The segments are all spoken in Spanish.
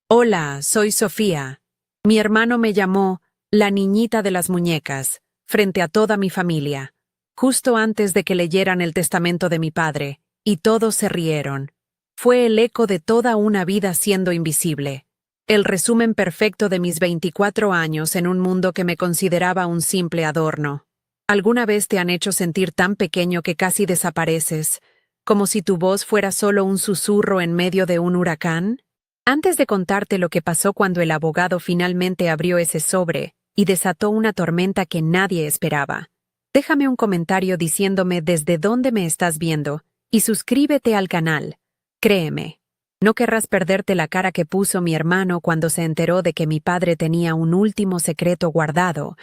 Hola, soy Sofía. Mi hermano me llamó la niñita de las muñecas, frente a toda mi familia, justo antes de que leyeran el testamento de mi padre, y todos se rieron. Fue el eco de toda una vida siendo invisible. El resumen perfecto de mis 24 años en un mundo que me consideraba un simple adorno. ¿Alguna vez te han hecho sentir tan pequeño que casi desapareces, como si tu voz fuera solo un susurro en medio de un huracán? Antes de contarte lo que pasó cuando el abogado finalmente abrió ese sobre y desató una tormenta que nadie esperaba, déjame un comentario diciéndome desde dónde me estás viendo y suscríbete al canal. Créeme, no querrás perderte la cara que puso mi hermano cuando se enteró de que mi padre tenía un último secreto guardado,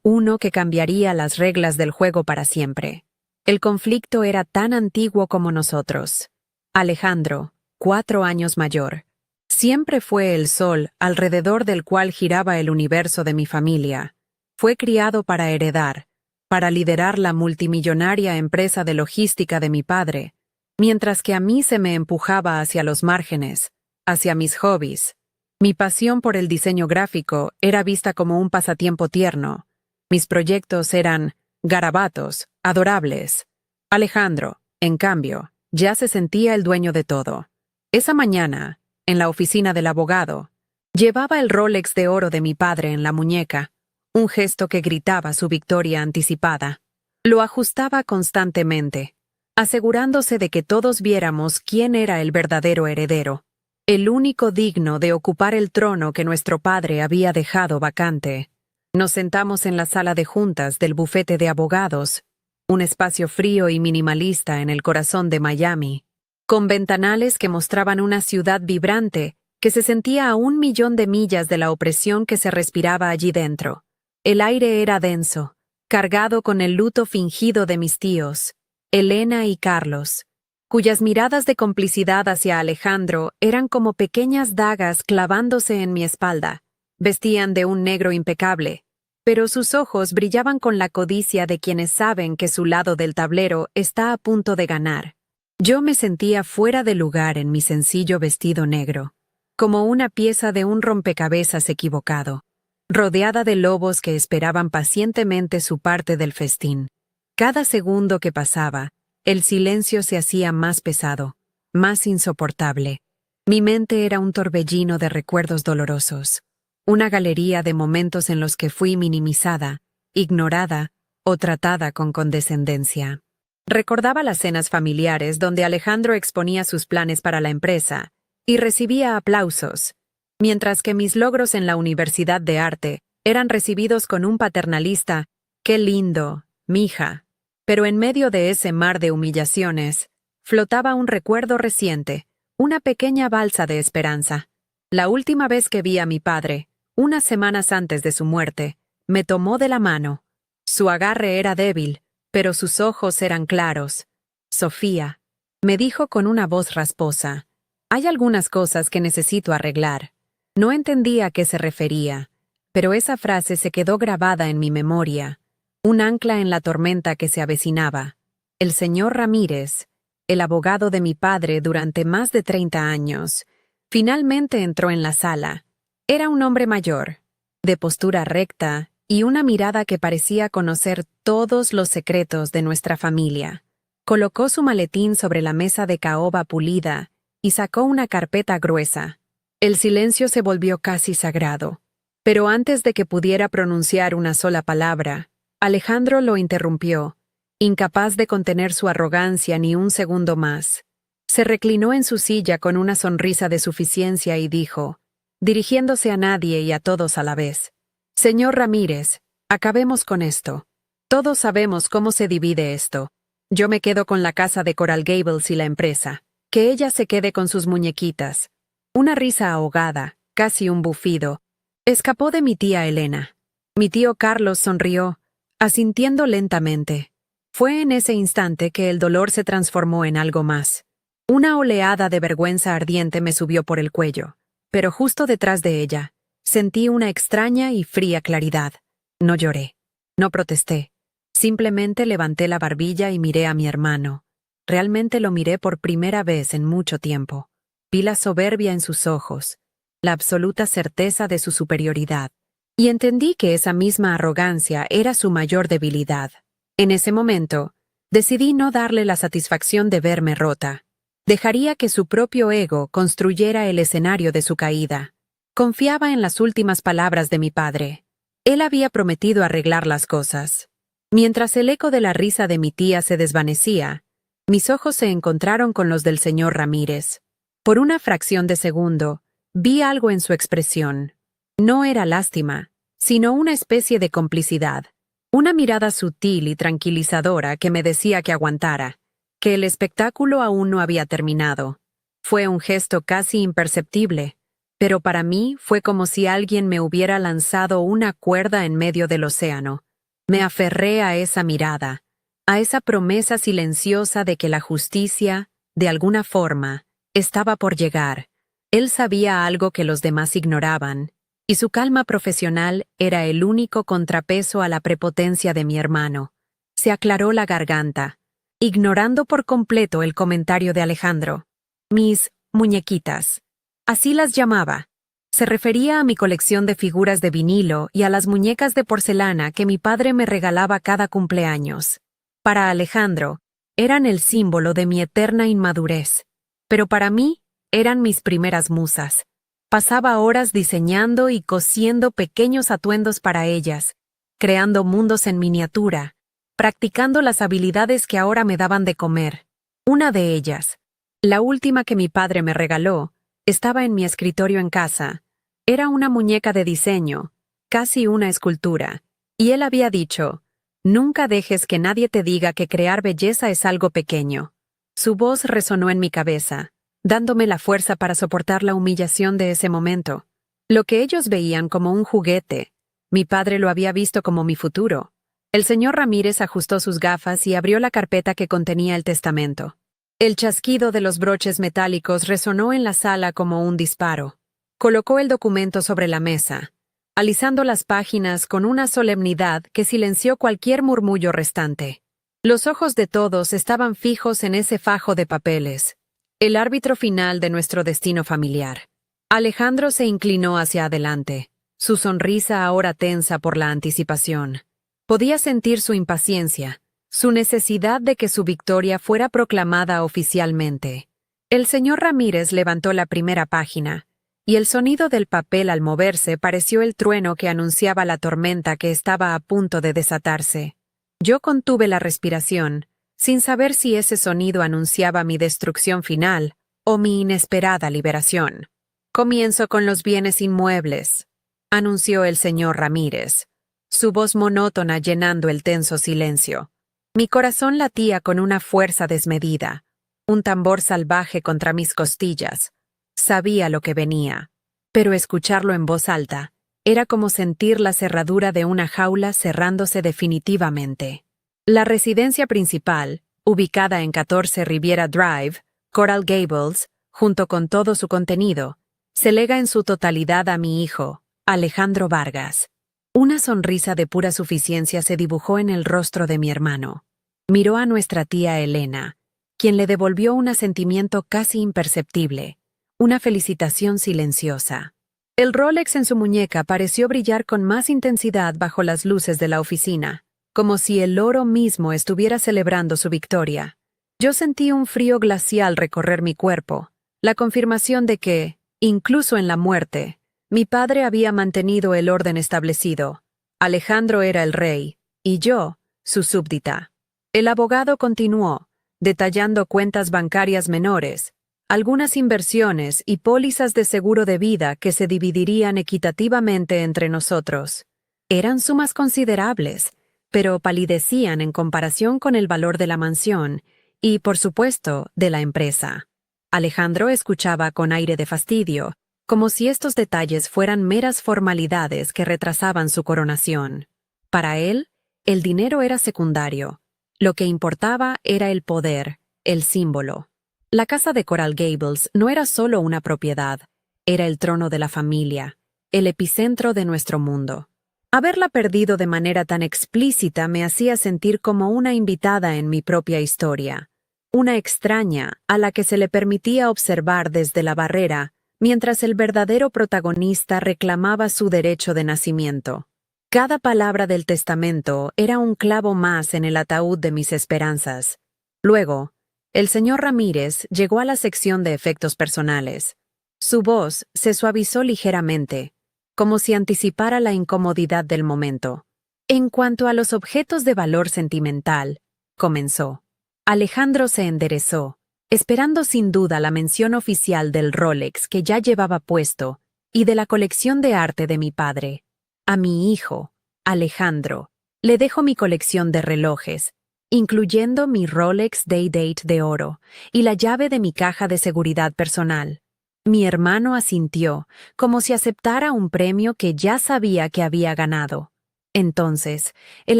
uno que cambiaría las reglas del juego para siempre. El conflicto era tan antiguo como nosotros. Alejandro, 4 años mayor, siempre fue el sol alrededor del cual giraba el universo de mi familia. Fue criado para heredar, para liderar la multimillonaria empresa de logística de mi padre, mientras que a mí se me empujaba hacia los márgenes, hacia mis hobbies. Mi pasión por el diseño gráfico era vista como un pasatiempo tierno. Mis proyectos eran garabatos, adorables. Alejandro, en cambio, ya se sentía el dueño de todo. Esa mañana, en la oficina del abogado, llevaba el Rolex de oro de mi padre en la muñeca, un gesto que gritaba su victoria anticipada. Lo ajustaba constantemente, asegurándose de que todos viéramos quién era el verdadero heredero, el único digno de ocupar el trono que nuestro padre había dejado vacante. Nos sentamos en la sala de juntas del bufete de abogados, un espacio frío y minimalista en el corazón de Miami, con ventanales que mostraban una ciudad vibrante que se sentía a 1 millón de millas de la opresión que se respiraba allí dentro. El aire era denso, cargado con el luto fingido de mis tíos, Elena y Carlos, cuyas miradas de complicidad hacia Alejandro eran como pequeñas dagas clavándose en mi espalda. Vestían de un negro impecable, pero sus ojos brillaban con la codicia de quienes saben que su lado del tablero está a punto de ganar. Yo me sentía fuera de lugar en mi sencillo vestido negro, como una pieza de un rompecabezas equivocado, rodeada de lobos que esperaban pacientemente su parte del festín. Cada segundo que pasaba, el silencio se hacía más pesado, más insoportable. Mi mente era un torbellino de recuerdos dolorosos, una galería de momentos en los que fui minimizada, ignorada o tratada con condescendencia. Recordaba las cenas familiares donde Alejandro exponía sus planes para la empresa y recibía aplausos, mientras que mis logros en la Universidad de Arte eran recibidos con un paternalista «Qué lindo, mija». Pero en medio de ese mar de humillaciones, flotaba un recuerdo reciente, una pequeña balsa de esperanza. La última vez que vi a mi padre, unas semanas antes de su muerte, me tomó de la mano. Su agarre era débil, pero sus ojos eran claros. «Sofía», me dijo con una voz rasposa, «hay algunas cosas que necesito arreglar». No entendía a qué se refería, pero esa frase se quedó grabada en mi memoria, un ancla en la tormenta que se avecinaba. El señor Ramírez, el abogado de mi padre durante más de 30 años, finalmente entró en la sala. Era un hombre mayor, de postura recta y una mirada que parecía conocer todos los secretos de nuestra familia. Colocó su maletín sobre la mesa de caoba pulida y sacó una carpeta gruesa. El silencio se volvió casi sagrado, pero antes de que pudiera pronunciar una sola palabra, Alejandro lo interrumpió, incapaz de contener su arrogancia ni un segundo más. Se reclinó en su silla con una sonrisa de suficiencia y dijo, dirigiéndose a nadie y a todos a la vez, «Señor Ramírez, acabemos con esto. Todos sabemos cómo se divide esto. Yo me quedo con la casa de Coral Gables y la empresa. Que ella se quede con sus muñequitas». Una risa ahogada, casi un bufido, escapó de mi tía Elena. Mi tío Carlos sonrió, asintiendo lentamente. Fue en ese instante que el dolor se transformó en algo más. Una oleada de vergüenza ardiente me subió por el cuello, pero justo detrás de ella, sentí una extraña y fría claridad. No lloré, no protesté. Simplemente levanté la barbilla y miré a mi hermano. Realmente lo miré por primera vez en mucho tiempo. Vi la soberbia en sus ojos, la absoluta certeza de su superioridad. Y entendí que esa misma arrogancia era su mayor debilidad. En ese momento, decidí no darle la satisfacción de verme rota. Dejaría que su propio ego construyera el escenario de su caída. Confiaba en las últimas palabras de mi padre. Él había prometido arreglar las cosas. Mientras el eco de la risa de mi tía se desvanecía, mis ojos se encontraron con los del señor Ramírez. Por una fracción de segundo, vi algo en su expresión. No era lástima, sino una especie de complicidad. Una mirada sutil y tranquilizadora que me decía que aguantara, que el espectáculo aún no había terminado. Fue un gesto casi imperceptible, pero para mí fue como si alguien me hubiera lanzado una cuerda en medio del océano. Me aferré a esa mirada, a esa promesa silenciosa de que la justicia, de alguna forma, estaba por llegar. Él sabía algo que los demás ignoraban, y su calma profesional era el único contrapeso a la prepotencia de mi hermano. Se aclaró la garganta, ignorando por completo el comentario de Alejandro. Mis muñequitas. Así las llamaba. Se refería a mi colección de figuras de vinilo y a las muñecas de porcelana que mi padre me regalaba cada cumpleaños. Para Alejandro, eran el símbolo de mi eterna inmadurez, pero para mí eran mis primeras musas. Pasaba horas diseñando y cosiendo pequeños atuendos para ellas, creando mundos en miniatura, practicando las habilidades que ahora me daban de comer. Una de ellas, la última que mi padre me regaló, estaba en mi escritorio en casa. Era una muñeca de diseño, casi una escultura, y él había dicho: «Nunca dejes que nadie te diga que crear belleza es algo pequeño». Su voz resonó en mi cabeza, dándome la fuerza para soportar la humillación de ese momento. Lo que ellos veían como un juguete, mi padre lo había visto como mi futuro. El señor Ramírez ajustó sus gafas y abrió la carpeta que contenía el testamento. El chasquido de los broches metálicos resonó en la sala como un disparo. Colocó el documento sobre la mesa, alisando las páginas con una solemnidad que silenció cualquier murmullo restante. Los ojos de todos estaban fijos en ese fajo de papeles, el árbitro final de nuestro destino familiar. Alejandro se inclinó hacia adelante, su sonrisa ahora tensa por la anticipación. Podía sentir su impaciencia, su necesidad de que su victoria fuera proclamada oficialmente. El señor Ramírez levantó la primera página, y el sonido del papel al moverse pareció el trueno que anunciaba la tormenta que estaba a punto de desatarse. Yo contuve la respiración, sin saber si ese sonido anunciaba mi destrucción final o mi inesperada liberación. «Comienzo con los bienes inmuebles», anunció el señor Ramírez, su voz monótona llenando el tenso silencio. Mi corazón latía con una fuerza desmedida, un tambor salvaje contra mis costillas. Sabía lo que venía, pero escucharlo en voz alta era como sentir la cerradura de una jaula cerrándose definitivamente. La residencia principal, ubicada en 14 Riviera Drive, Coral Gables, junto con todo su contenido, se lega en su totalidad a mi hijo, Alejandro Vargas. Una sonrisa de pura suficiencia se dibujó en el rostro de mi hermano. Miró a nuestra tía Elena, quien le devolvió un asentimiento casi imperceptible, una felicitación silenciosa. El Rolex en su muñeca pareció brillar con más intensidad bajo las luces de la oficina, como si el oro mismo estuviera celebrando su victoria. Yo sentí un frío glacial recorrer mi cuerpo, la confirmación de que, incluso en la muerte, mi padre había mantenido el orden establecido. Alejandro era el rey, y yo, su súbdita. El abogado continuó, detallando cuentas bancarias menores, algunas inversiones y pólizas de seguro de vida que se dividirían equitativamente entre nosotros. Eran sumas considerables, pero palidecían en comparación con el valor de la mansión y, por supuesto, de la empresa. Alejandro escuchaba con aire de fastidio, como si estos detalles fueran meras formalidades que retrasaban su coronación. Para él, el dinero era secundario. Lo que importaba era el poder, el símbolo. La casa de Coral Gables no era solo una propiedad, era el trono de la familia, el epicentro de nuestro mundo. Haberla perdido de manera tan explícita me hacía sentir como una invitada en mi propia historia, una extraña a la que se le permitía observar desde la barrera mientras el verdadero protagonista reclamaba su derecho de nacimiento. Cada palabra del testamento era un clavo más en el ataúd de mis esperanzas. Luego, el señor Ramírez llegó a la sección de efectos personales. Su voz se suavizó ligeramente, como si anticipara la incomodidad del momento. En cuanto a los objetos de valor sentimental, comenzó. Alejandro se enderezó, esperando sin duda la mención oficial del Rolex que ya llevaba puesto y de la colección de arte de mi padre. A mi hijo, Alejandro, le dejo mi colección de relojes, incluyendo mi Rolex Day-Date de oro y la llave de mi caja de seguridad personal. Mi hermano asintió, como si aceptara un premio que ya sabía que había ganado. Entonces, el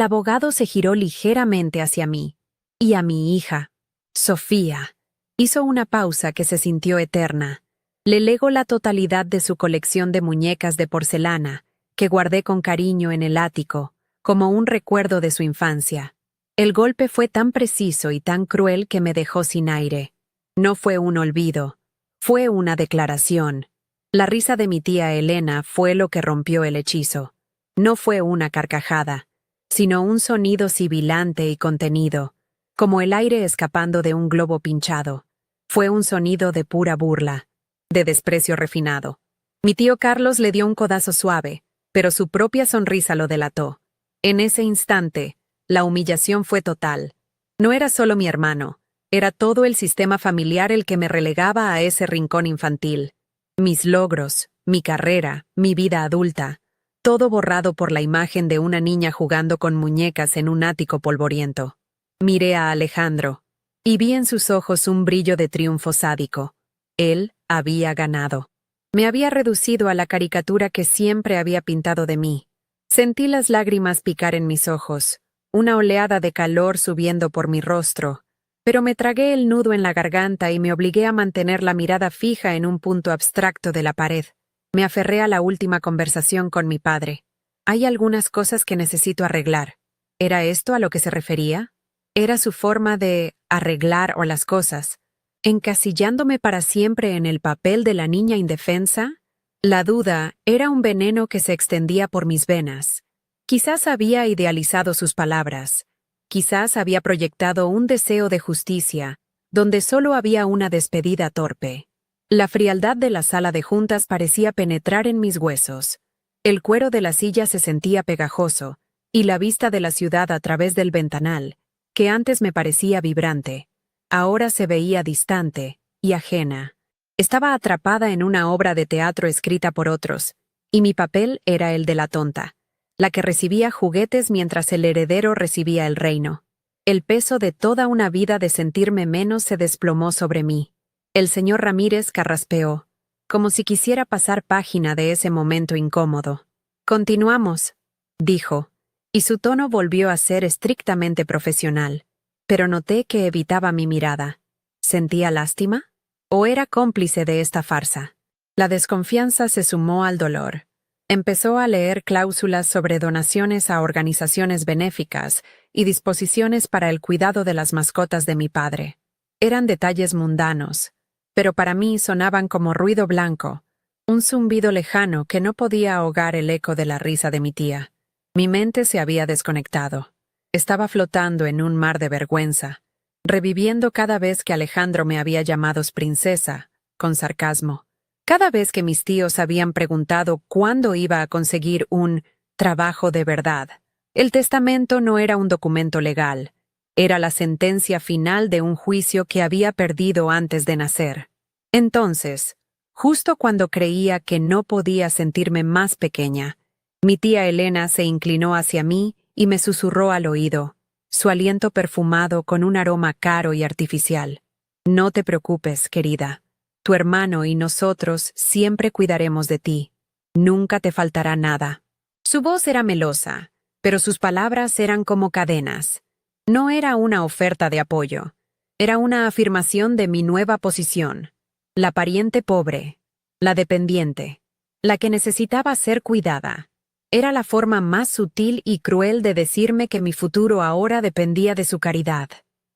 abogado se giró ligeramente hacia mí, y a mi hija, Sofía. Hizo una pausa que se sintió eterna. Le legó la totalidad de su colección de muñecas de porcelana, que guardé con cariño en el ático, como un recuerdo de su infancia. El golpe fue tan preciso y tan cruel que me dejó sin aire. No fue un olvido, fue una declaración. La risa de mi tía Elena fue lo que rompió el hechizo. No fue una carcajada, sino un sonido sibilante y contenido, como el aire escapando de un globo pinchado. Fue un sonido de pura burla, de desprecio refinado. Mi tío Carlos le dio un codazo suave, pero su propia sonrisa lo delató. En ese instante, la humillación fue total. No era solo mi hermano, era todo el sistema familiar el que me relegaba a ese rincón infantil. Mis logros, mi carrera, mi vida adulta, todo borrado por la imagen de una niña jugando con muñecas en un ático polvoriento. Miré a Alejandro, y vi en sus ojos un brillo de triunfo sádico. Él había ganado. Me había reducido a la caricatura que siempre había pintado de mí. Sentí las lágrimas picar en mis ojos, una oleada de calor subiendo por mi rostro, pero me tragué el nudo en la garganta y me obligué a mantener la mirada fija en un punto abstracto de la pared. Me aferré a la última conversación con mi padre. Hay algunas cosas que necesito arreglar. ¿Era esto a lo que se refería? Era su forma de arreglar o las cosas, encasillándome para siempre en el papel de la niña indefensa. La duda era un veneno que se extendía por mis venas. Quizás había idealizado sus palabras. Quizás había proyectado un deseo de justicia, donde solo había una despedida torpe. La frialdad de la sala de juntas parecía penetrar en mis huesos. El cuero de la silla se sentía pegajoso, y la vista de la ciudad a través del ventanal, que antes me parecía vibrante, ahora se veía distante y ajena. Estaba atrapada en una obra de teatro escrita por otros, y mi papel era el de la tonta, la que recibía juguetes mientras el heredero recibía el reino. El peso de toda una vida de sentirme menos se desplomó sobre mí. El señor Ramírez carraspeó, como si quisiera pasar página de ese momento incómodo. «Continuamos», dijo, y su tono volvió a ser estrictamente profesional, pero noté que evitaba mi mirada. ¿Sentía lástima? ¿O era cómplice de esta farsa? La desconfianza se sumó al dolor. Empezó a leer cláusulas sobre donaciones a organizaciones benéficas y disposiciones para el cuidado de las mascotas de mi padre. Eran detalles mundanos, pero para mí sonaban como ruido blanco, un zumbido lejano que no podía ahogar el eco de la risa de mi tía. Mi mente se había desconectado. Estaba flotando en un mar de vergüenza, reviviendo cada vez que Alejandro me había llamado princesa, con sarcasmo. Cada vez que mis tíos habían preguntado cuándo iba a conseguir un trabajo de verdad. El testamento no era un documento legal, era la sentencia final de un juicio que había perdido antes de nacer. Entonces, justo cuando creía que no podía sentirme más pequeña, mi tía Elena se inclinó hacia mí y me susurró al oído, su aliento perfumado con un aroma caro y artificial. «No te preocupes, querida. Tu hermano y nosotros siempre cuidaremos de ti. Nunca te faltará nada». Su voz era melosa, pero sus palabras eran como cadenas. No era una oferta de apoyo. Era una afirmación de mi nueva posición. La pariente pobre, la dependiente, la que necesitaba ser cuidada. Era la forma más sutil y cruel de decirme que mi futuro ahora dependía de su caridad.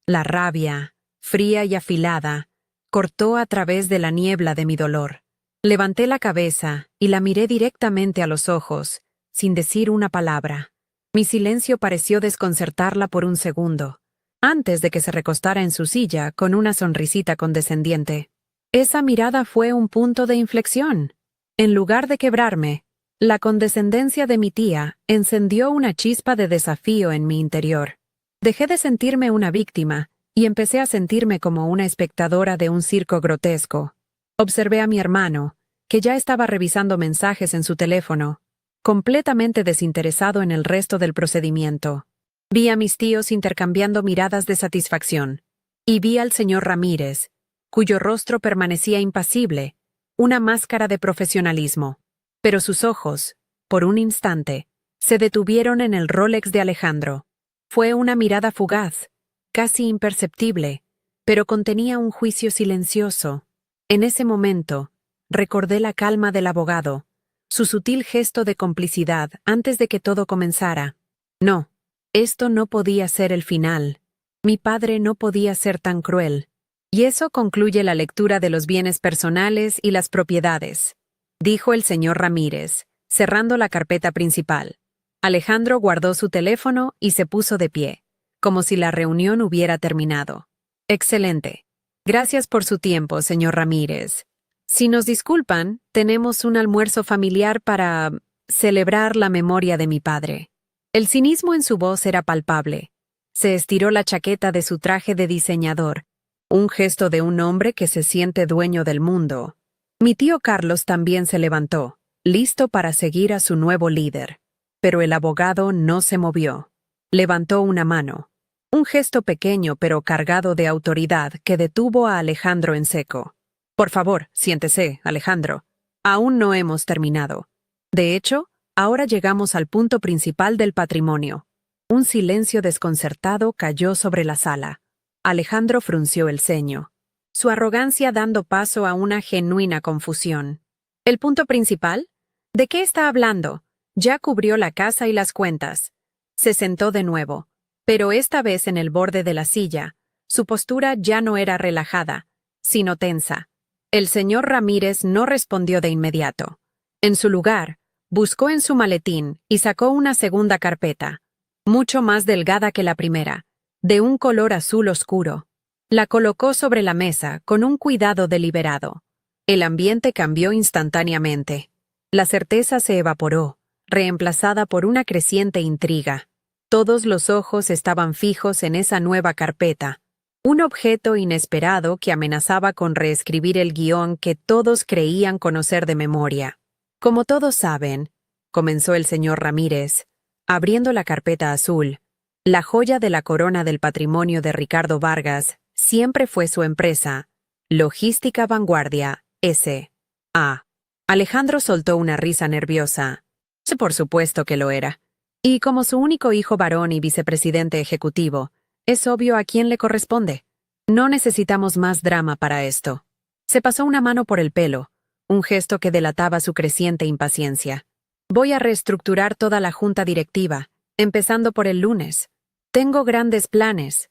La rabia, fría y afilada, cortó a través de la niebla de mi dolor. Levanté la cabeza y la miré directamente a los ojos, sin decir una palabra. Mi silencio pareció desconcertarla por un segundo, antes de que se recostara en su silla con una sonrisita condescendiente. Esa mirada fue un punto de inflexión. En lugar de quebrarme, la condescendencia de mi tía encendió una chispa de desafío en mi interior. Dejé de sentirme una víctima y empecé a sentirme como una espectadora de un circo grotesco. Observé a mi hermano, que ya estaba revisando mensajes en su teléfono, completamente desinteresado en el resto del procedimiento. Vi a mis tíos intercambiando miradas de satisfacción, y vi al señor Ramírez, cuyo rostro permanecía impasible, una máscara de profesionalismo. Pero sus ojos, por un instante, se detuvieron en el Rolex de Alejandro. Fue una mirada fugaz, casi imperceptible, pero contenía un juicio silencioso. En ese momento, recordé la calma del abogado, su sutil gesto de complicidad antes de que todo comenzara. No, esto no podía ser el final. Mi padre no podía ser tan cruel. Y eso concluye la lectura de los bienes personales y las propiedades, dijo el señor Ramírez, cerrando la carpeta principal. Alejandro guardó su teléfono y se puso de pie, como si la reunión hubiera terminado. Excelente. Gracias por su tiempo, señor Ramírez. Si nos disculpan, tenemos un almuerzo familiar para celebrar la memoria de mi padre. El cinismo en su voz era palpable. Se estiró la chaqueta de su traje de diseñador, un gesto de un hombre que se siente dueño del mundo. Mi tío Carlos también se levantó, listo para seguir a su nuevo líder. Pero el abogado no se movió. Levantó una mano. Un gesto pequeño pero cargado de autoridad que detuvo a Alejandro en seco. Por favor, siéntese, Alejandro. Aún no hemos terminado. De hecho, ahora llegamos al punto principal del patrimonio. Un silencio desconcertado cayó sobre la sala. Alejandro frunció el ceño, su arrogancia dando paso a una genuina confusión. ¿El punto principal? ¿De qué está hablando? Ya cubrió la casa y las cuentas. Se sentó de nuevo, pero esta vez en el borde de la silla. Su postura ya no era relajada, sino tensa. El señor Ramírez no respondió de inmediato. En su lugar, buscó en su maletín y sacó una segunda carpeta, mucho más delgada que la primera, de un color azul oscuro. La colocó sobre la mesa con un cuidado deliberado. El ambiente cambió instantáneamente. La certeza se evaporó, reemplazada por una creciente intriga. Todos los ojos estaban fijos en esa nueva carpeta, un objeto inesperado que amenazaba con reescribir el guión que todos creían conocer de memoria. Como todos saben, comenzó el señor Ramírez, abriendo la carpeta azul, la joya de la corona del patrimonio de Ricardo Vargas siempre fue su empresa, Logística Vanguardia, S.A. Alejandro soltó una risa nerviosa. Sí, por supuesto que lo era. Y como su único hijo varón y vicepresidente ejecutivo, es obvio a quién le corresponde. No necesitamos más drama para esto. Se pasó una mano por el pelo, un gesto que delataba su creciente impaciencia. Voy a reestructurar toda la junta directiva, empezando por el lunes. Tengo grandes planes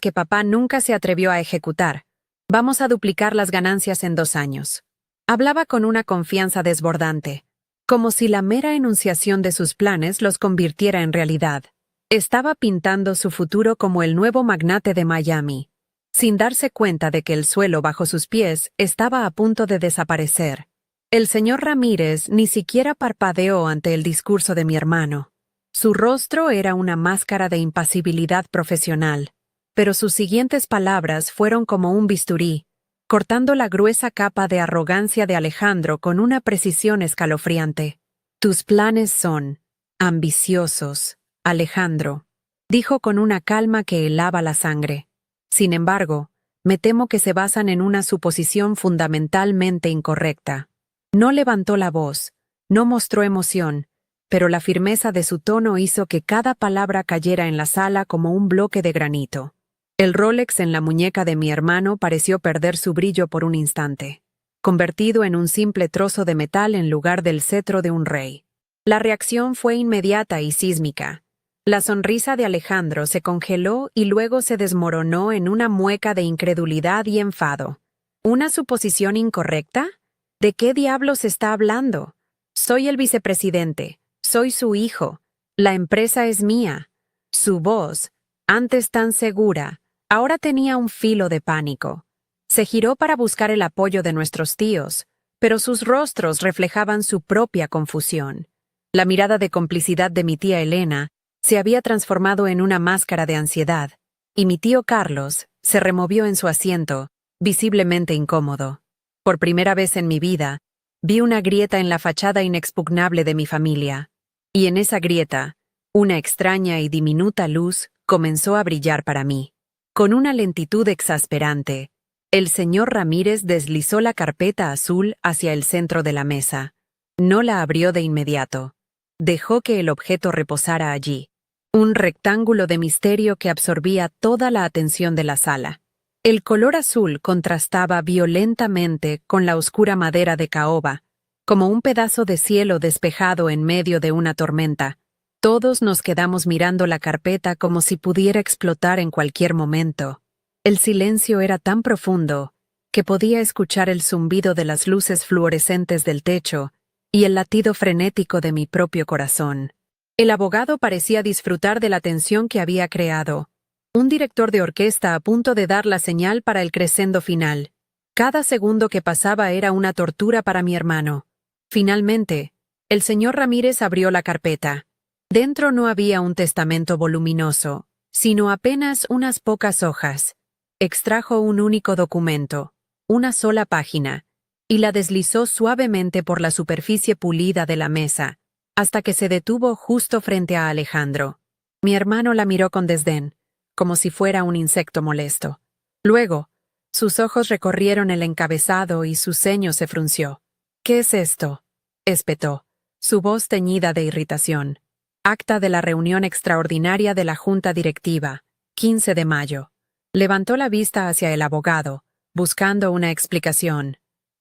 que papá nunca se atrevió a ejecutar. Vamos a duplicar las ganancias en 2 años. Hablaba con una confianza desbordante, como si la mera enunciación de sus planes los convirtiera en realidad. Estaba pintando su futuro como el nuevo magnate de Miami, sin darse cuenta de que el suelo bajo sus pies estaba a punto de desaparecer. El señor Ramírez ni siquiera parpadeó ante el discurso de mi hermano. Su rostro era una máscara de impasibilidad profesional, pero sus siguientes palabras fueron como un bisturí, cortando la gruesa capa de arrogancia de Alejandro con una precisión escalofriante. Tus planes son ambiciosos, Alejandro, dijo con una calma que helaba la sangre. Sin embargo, me temo que se basan en una suposición fundamentalmente incorrecta. No levantó la voz, no mostró emoción, pero la firmeza de su tono hizo que cada palabra cayera en la sala como un bloque de granito. El Rolex en la muñeca de mi hermano pareció perder su brillo por un instante, convertido en un simple trozo de metal en lugar del cetro de un rey. La reacción fue inmediata y sísmica. La sonrisa de Alejandro se congeló y luego se desmoronó en una mueca de incredulidad y enfado. ¿Una suposición incorrecta? ¿De qué diablos está hablando? Soy el vicepresidente. Soy su hijo. La empresa es mía. Su voz, antes tan segura, ahora tenía un filo de pánico. Se giró para buscar el apoyo de nuestros tíos, pero sus rostros reflejaban su propia confusión. La mirada de complicidad de mi tía Elena se había transformado en una máscara de ansiedad, y mi tío Carlos se removió en su asiento, visiblemente incómodo. Por primera vez en mi vida, vi una grieta en la fachada inexpugnable de mi familia, y en esa grieta, una extraña y diminuta luz comenzó a brillar para mí. Con una lentitud exasperante, el señor Ramírez deslizó la carpeta azul hacia el centro de la mesa. No la abrió de inmediato. Dejó que el objeto reposara allí, un rectángulo de misterio que absorbía toda la atención de la sala. El color azul contrastaba violentamente con la oscura madera de caoba, como un pedazo de cielo despejado en medio de una tormenta. Todos nos quedamos mirando la carpeta como si pudiera explotar en cualquier momento. El silencio era tan profundo que podía escuchar el zumbido de las luces fluorescentes del techo y el latido frenético de mi propio corazón. El abogado parecía disfrutar de la tensión que había creado. Un director de orquesta a punto de dar la señal para el crescendo final. Cada segundo que pasaba era una tortura para mi hermano. Finalmente, el señor Ramírez abrió la carpeta. Dentro no había un testamento voluminoso, sino apenas unas pocas hojas. Extrajo un único documento, una sola página, y la deslizó suavemente por la superficie pulida de la mesa, hasta que se detuvo justo frente a Alejandro. Mi hermano la miró con desdén, como si fuera un insecto molesto. Luego, sus ojos recorrieron el encabezado y su ceño se frunció. «¿Qué es esto?», espetó, su voz teñida de irritación. «Acta de la reunión extraordinaria de la Junta Directiva, 15 de mayo. Levantó la vista hacia el abogado, buscando una explicación.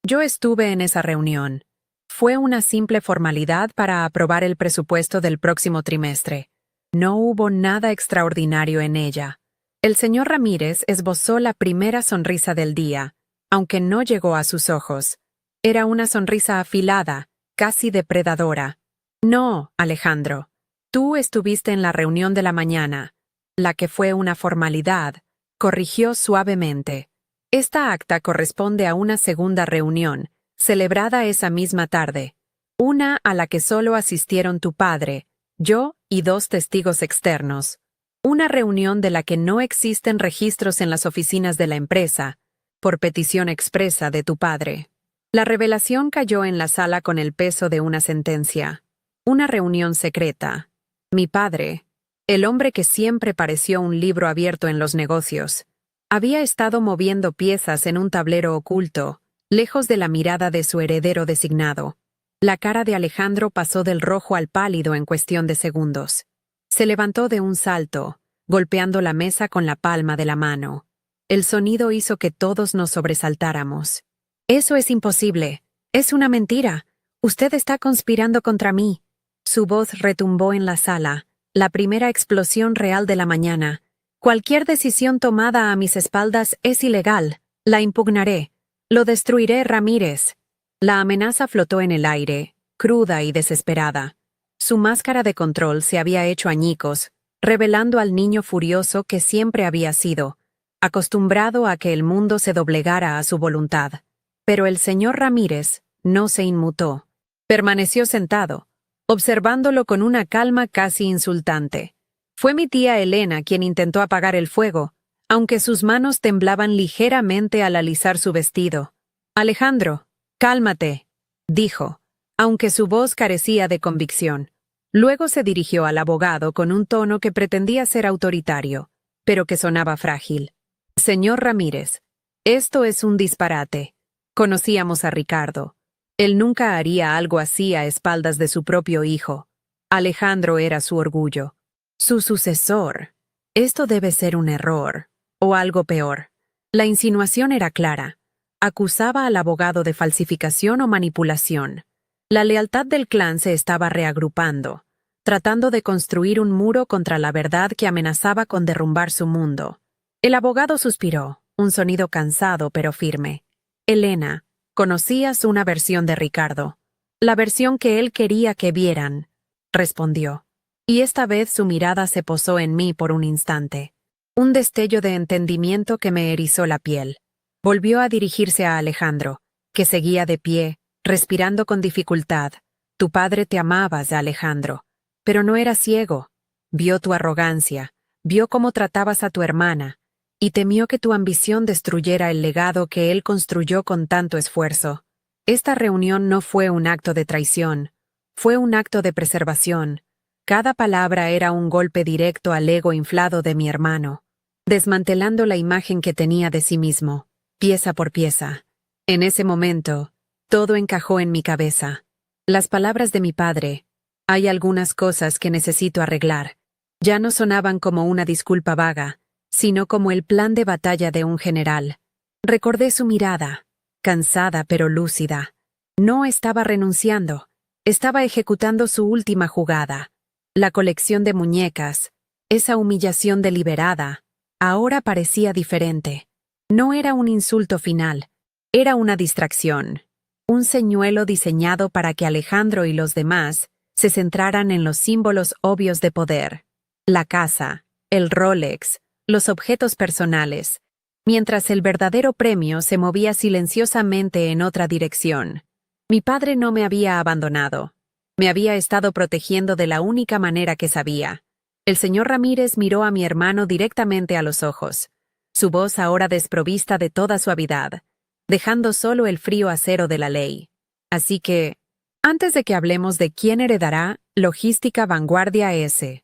Yo estuve en esa reunión. Fue una simple formalidad para aprobar el presupuesto del próximo trimestre. No hubo nada extraordinario en ella. El señor Ramírez esbozó la primera sonrisa del día, aunque no llegó a sus ojos. Era una sonrisa afilada, casi depredadora. «No, Alejandro. Tú estuviste en la reunión de la mañana, la que fue una formalidad», corrigió suavemente. «Esta acta corresponde a una segunda reunión, celebrada esa misma tarde, una a la que solo asistieron tu padre, yo y 2 testigos externos. Una reunión de la que no existen registros en las oficinas de la empresa, por petición expresa de tu padre». La revelación cayó en la sala con el peso de una sentencia. Una reunión secreta. Mi padre, el hombre que siempre pareció un libro abierto en los negocios, había estado moviendo piezas en un tablero oculto, lejos de la mirada de su heredero designado. La cara de Alejandro pasó del rojo al pálido en cuestión de segundos. Se levantó de un salto, golpeando la mesa con la palma de la mano. El sonido hizo que todos nos sobresaltáramos. «Eso es imposible. Es una mentira. Usted está conspirando contra mí». Su voz retumbó en la sala, la primera explosión real de la mañana. «Cualquier decisión tomada a mis espaldas es ilegal. La impugnaré. Lo destruiré, Ramírez». La amenaza flotó en el aire, cruda y desesperada. Su máscara de control se había hecho añicos, revelando al niño furioso que siempre había sido, acostumbrado a que el mundo se doblegara a su voluntad. Pero el señor Ramírez no se inmutó. Permaneció sentado, observándolo con una calma casi insultante. Fue mi tía Elena quien intentó apagar el fuego, aunque sus manos temblaban ligeramente al alisar su vestido. «Alejandro, cálmate», dijo, aunque su voz carecía de convicción. Luego se dirigió al abogado con un tono que pretendía ser autoritario, pero que sonaba frágil. «Señor Ramírez, esto es un disparate. Conocíamos a Ricardo. Él nunca haría algo así a espaldas de su propio hijo. Alejandro era su orgullo. Su sucesor. Esto debe ser un error, o algo peor». La insinuación era clara. Acusaba al abogado de falsificación o manipulación. La lealtad del clan se estaba reagrupando, tratando de construir un muro contra la verdad que amenazaba con derrumbar su mundo. El abogado suspiró, un sonido cansado pero firme. «Elena, Conocías una versión de Ricardo. La versión que él quería que vieran, respondió. Y esta vez su mirada se posó en mí por un instante. Un destello de entendimiento que me erizó la piel. Volvió a dirigirse a Alejandro, que seguía de pie, respirando con dificultad. Tu padre te amaba, Alejandro, pero no era ciego. Vio tu arrogancia, vio cómo tratabas a tu hermana, y temió que tu ambición destruyera el legado que él construyó con tanto esfuerzo. Esta reunión no fue un acto de traición, fue un acto de preservación. Cada palabra era un golpe directo al ego inflado de mi hermano, desmantelando la imagen que tenía de sí mismo, pieza por pieza. En ese momento, todo encajó en mi cabeza. Las palabras de mi padre, hay algunas cosas que necesito arreglar, ya no sonaban como una disculpa vaga, sino como el plan de batalla de un general. Recordé su mirada, cansada pero lúcida. No estaba renunciando, estaba ejecutando su última jugada. La colección de muñecas, esa humillación deliberada, ahora parecía diferente. No era un insulto final, era una distracción. Un señuelo diseñado para que Alejandro y los demás se centraran en los símbolos obvios de poder. La casa, el Rolex, los objetos personales, mientras el verdadero premio se movía silenciosamente en otra dirección. Mi padre no me había abandonado. Me había estado protegiendo de la única manera que sabía. El señor Ramírez miró a mi hermano directamente a los ojos, su voz ahora desprovista de toda suavidad, dejando solo el frío acero de la ley. Así que, antes de que hablemos de quién heredará Logística Vanguardia S.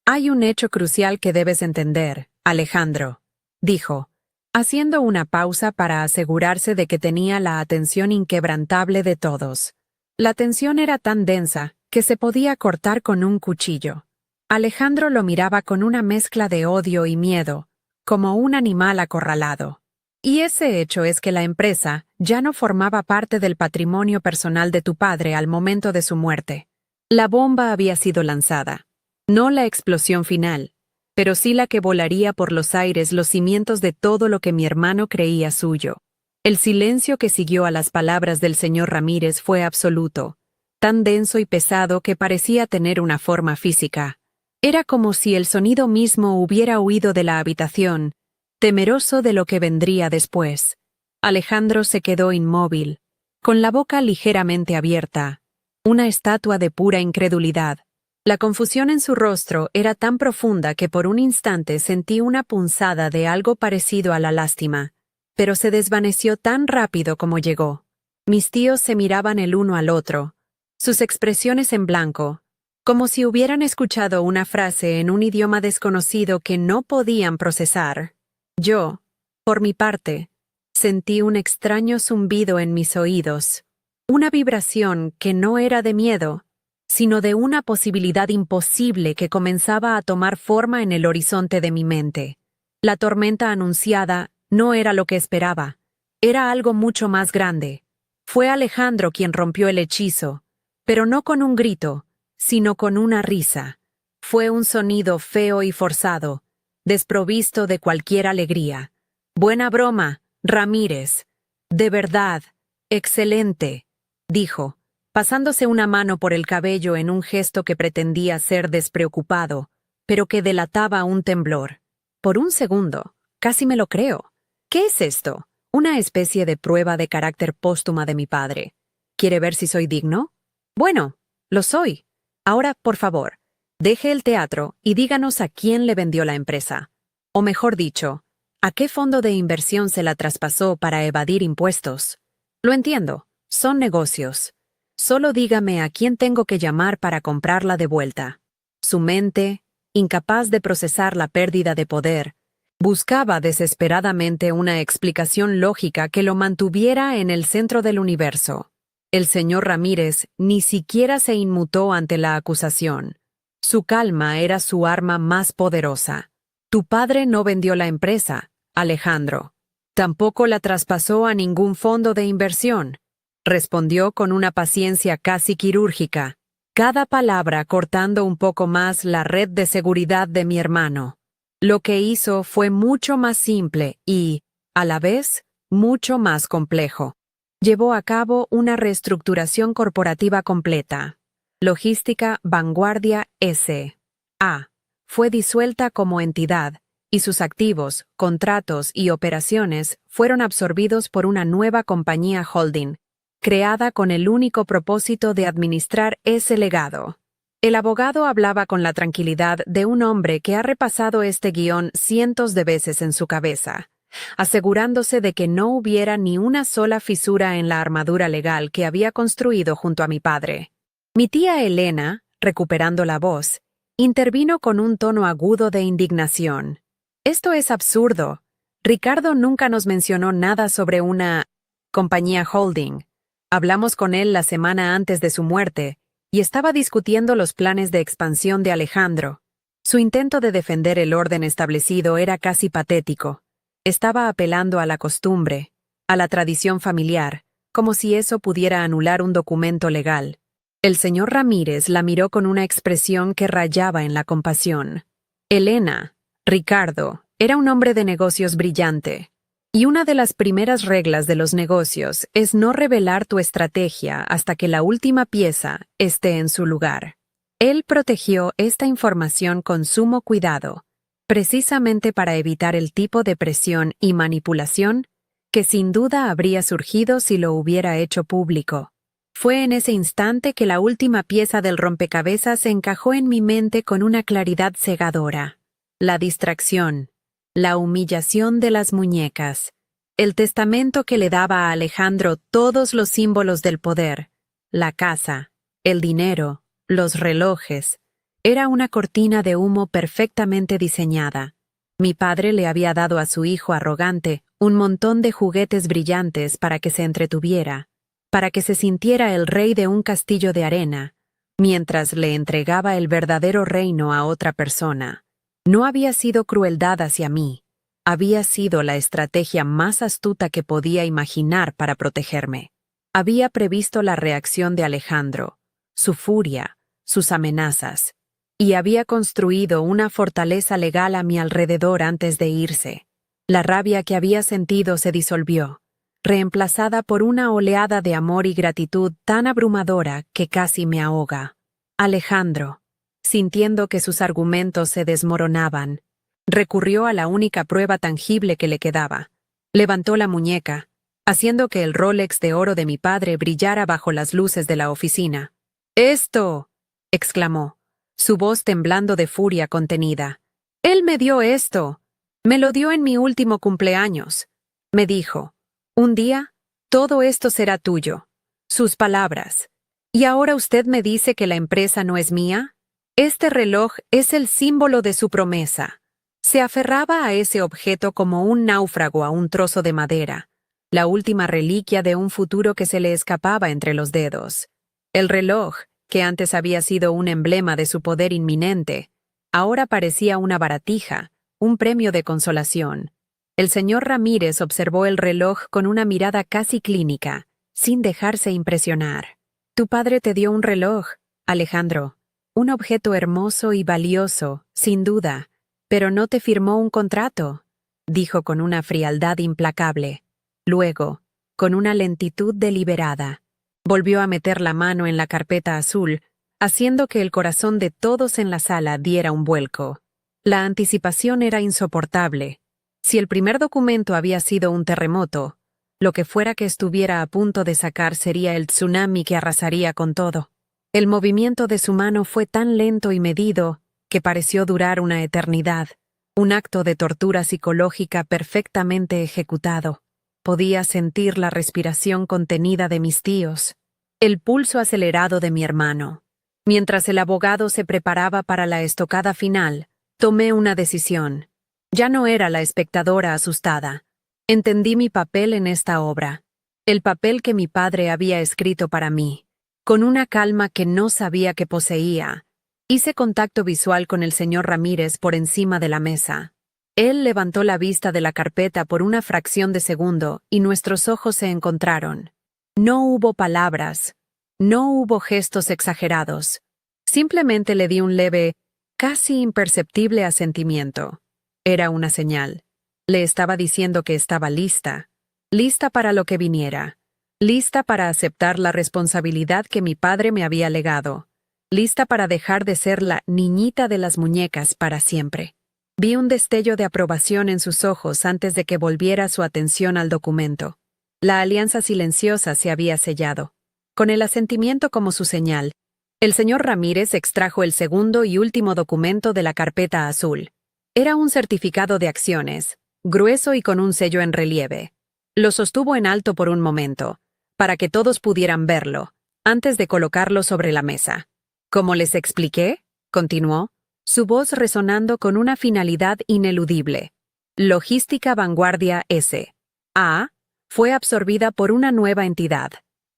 Hay un hecho crucial que debes entender, Alejandro, dijo, haciendo una pausa para asegurarse de que tenía la atención inquebrantable de todos. La tensión era tan densa que se podía cortar con un cuchillo. Alejandro lo miraba con una mezcla de odio y miedo, como un animal acorralado. Y ese hecho es que la empresa ya no formaba parte del patrimonio personal de tu padre al momento de su muerte. La bomba había sido lanzada. No la explosión final, pero sí la que volaría por los aires los cimientos de todo lo que mi hermano creía suyo. El silencio que siguió a las palabras del señor Ramírez fue absoluto, tan denso y pesado que parecía tener una forma física. Era como si el sonido mismo hubiera huido de la habitación, temeroso de lo que vendría después. Alejandro se quedó inmóvil, con la boca ligeramente abierta, una estatua de pura incredulidad. La confusión en su rostro era tan profunda que por un instante sentí una punzada de algo parecido a la lástima, pero se desvaneció tan rápido como llegó. Mis tíos se miraban el uno al otro, sus expresiones en blanco, como si hubieran escuchado una frase en un idioma desconocido que no podían procesar. Yo, por mi parte, sentí un extraño zumbido en mis oídos, una vibración que no era de miedo, sino de una posibilidad imposible que comenzaba a tomar forma en el horizonte de mi mente. La tormenta anunciada no era lo que esperaba, era algo mucho más grande. Fue Alejandro quien rompió el hechizo, pero no con un grito, sino con una risa. Fue un sonido feo y forzado, desprovisto de cualquier alegría. Buena broma, Ramírez. De verdad, excelente, dijo, pasándose una mano por el cabello en un gesto que pretendía ser despreocupado, pero que delataba un temblor. Por un segundo, casi me lo creo. ¿Qué es esto? ¿Una especie de prueba de carácter póstuma de mi padre? ¿Quiere ver si soy digno? Bueno, lo soy. Ahora, por favor, deje el teatro y díganos a quién le vendió la empresa. O mejor dicho, ¿a qué fondo de inversión se la traspasó para evadir impuestos? Lo entiendo, son negocios. Solo dígame a quién tengo que llamar para comprarla de vuelta. Su mente, incapaz de procesar la pérdida de poder, buscaba desesperadamente una explicación lógica que lo mantuviera en el centro del universo. El señor Ramírez ni siquiera se inmutó ante la acusación. Su calma era su arma más poderosa. Tu padre no vendió la empresa, Alejandro. Tampoco la traspasó a ningún fondo de inversión, respondió con una paciencia casi quirúrgica, cada palabra cortando un poco más la red de seguridad de mi hermano. Lo que hizo fue mucho más simple y, a la vez, mucho más complejo. llevó a cabo una reestructuración corporativa completa. Logística Vanguardia S.A. fue disuelta como entidad, y sus activos, contratos y operaciones fueron absorbidos por una nueva compañía holding, creada con el único propósito de administrar ese legado. El abogado hablaba con la tranquilidad de un hombre que ha repasado este guión cientos de veces en su cabeza, asegurándose de que no hubiera ni una sola fisura en la armadura legal que había construido junto a mi padre. Mi tía Elena, recuperando la voz, intervino con un tono agudo de indignación. «Esto es absurdo. Ricardo nunca nos mencionó nada sobre una compañía holding. Hablamos con él la semana antes de su muerte y estaba discutiendo los planes de expansión de Alejandro. Su intento de defender el orden establecido era casi patético. Estaba apelando a la costumbre, a la tradición familiar, como si eso pudiera anular un documento legal». El señor Ramírez la miró con una expresión que rayaba en la compasión. Elena, Ricardo, era un hombre de negocios brillante. Y una de las primeras reglas de los negocios es no revelar tu estrategia hasta que la última pieza esté en su lugar. Él protegió esta información con sumo cuidado, precisamente para evitar el tipo de presión y manipulación que sin duda habría surgido si lo hubiera hecho público. Fue en ese instante que la última pieza del rompecabezas se encajó en mi mente con una claridad cegadora. La distracción, la humillación de las muñecas, el testamento que le daba a Alejandro todos los símbolos del poder, la casa, el dinero, los relojes. Era una cortina de humo perfectamente diseñada. Mi padre le había dado a su hijo arrogante un montón de juguetes brillantes para que se entretuviera, para que se sintiera el rey de un castillo de arena, mientras le entregaba el verdadero reino a otra persona. No había sido crueldad hacia mí, había sido la estrategia más astuta que podía imaginar para protegerme. Había previsto la reacción de Alejandro, su furia, sus amenazas, y había construido una fortaleza legal a mi alrededor antes de irse. La rabia que había sentido se disolvió, reemplazada por una oleada de amor y gratitud tan abrumadora que casi me ahoga. Alejandro, sintiendo que sus argumentos se desmoronaban, recurrió a la única prueba tangible que le quedaba. Levantó la muñeca, haciendo que el Rolex de oro de mi padre brillara bajo las luces de la oficina. «¡Esto!», exclamó, su voz temblando de furia contenida. «Él me dio esto. Me lo dio en mi último cumpleaños», me dijo. «Un día, todo esto será tuyo». Sus palabras. «¿Y ahora usted me dice que la empresa no es mía?». Este reloj es el símbolo de su promesa. Se aferraba a ese objeto como un náufrago a un trozo de madera, la última reliquia de un futuro que se le escapaba entre los dedos. El reloj, que antes había sido un emblema de su poder inminente, ahora parecía una baratija, un premio de consolación. El señor Ramírez observó el reloj con una mirada casi clínica, sin dejarse impresionar. «Tu padre te dio un reloj, Alejandro, un objeto hermoso y valioso, sin duda, pero no te firmó un contrato», dijo con una frialdad implacable. Luego, con una lentitud deliberada, volvió a meter la mano en la carpeta azul, haciendo que el corazón de todos en la sala diera un vuelco. La anticipación era insoportable. Si el primer documento había sido un terremoto, lo que fuera que estuviera a punto de sacar sería el tsunami que arrasaría con todo. El movimiento de su mano fue tan lento y medido que pareció durar una eternidad, un acto de tortura psicológica perfectamente ejecutado. Podía sentir la respiración contenida de mis tíos, el pulso acelerado de mi hermano. Mientras el abogado se preparaba para la estocada final, tomé una decisión. Ya no era la espectadora asustada. Entendí mi papel en esta obra, el papel que mi padre había escrito para mí. Con una calma que no sabía que poseía, hice contacto visual con el señor Ramírez por encima de la mesa. Él levantó la vista de la carpeta por una fracción de segundo y nuestros ojos se encontraron. No hubo palabras, no hubo gestos exagerados. Simplemente le di un leve, casi imperceptible asentimiento. Era una señal. Le estaba diciendo que estaba lista, lista para lo que viniera. lista para aceptar la responsabilidad que mi padre me había legado, lista para dejar de ser la niñita de las muñecas para siempre. Vi un destello de aprobación en sus ojos antes de que volviera su atención al documento. La alianza silenciosa se había sellado. Con el asentimiento como su señal, el señor Ramírez extrajo el segundo y último documento de la carpeta azul. Era un certificado de acciones, grueso y con un sello en relieve. Lo sostuvo en alto por un momento, para que todos pudieran verlo, antes de colocarlo sobre la mesa. «Como les expliqué», continuó, su voz resonando con una finalidad ineludible. Logística Vanguardia S.A. fue absorbida por una nueva entidad,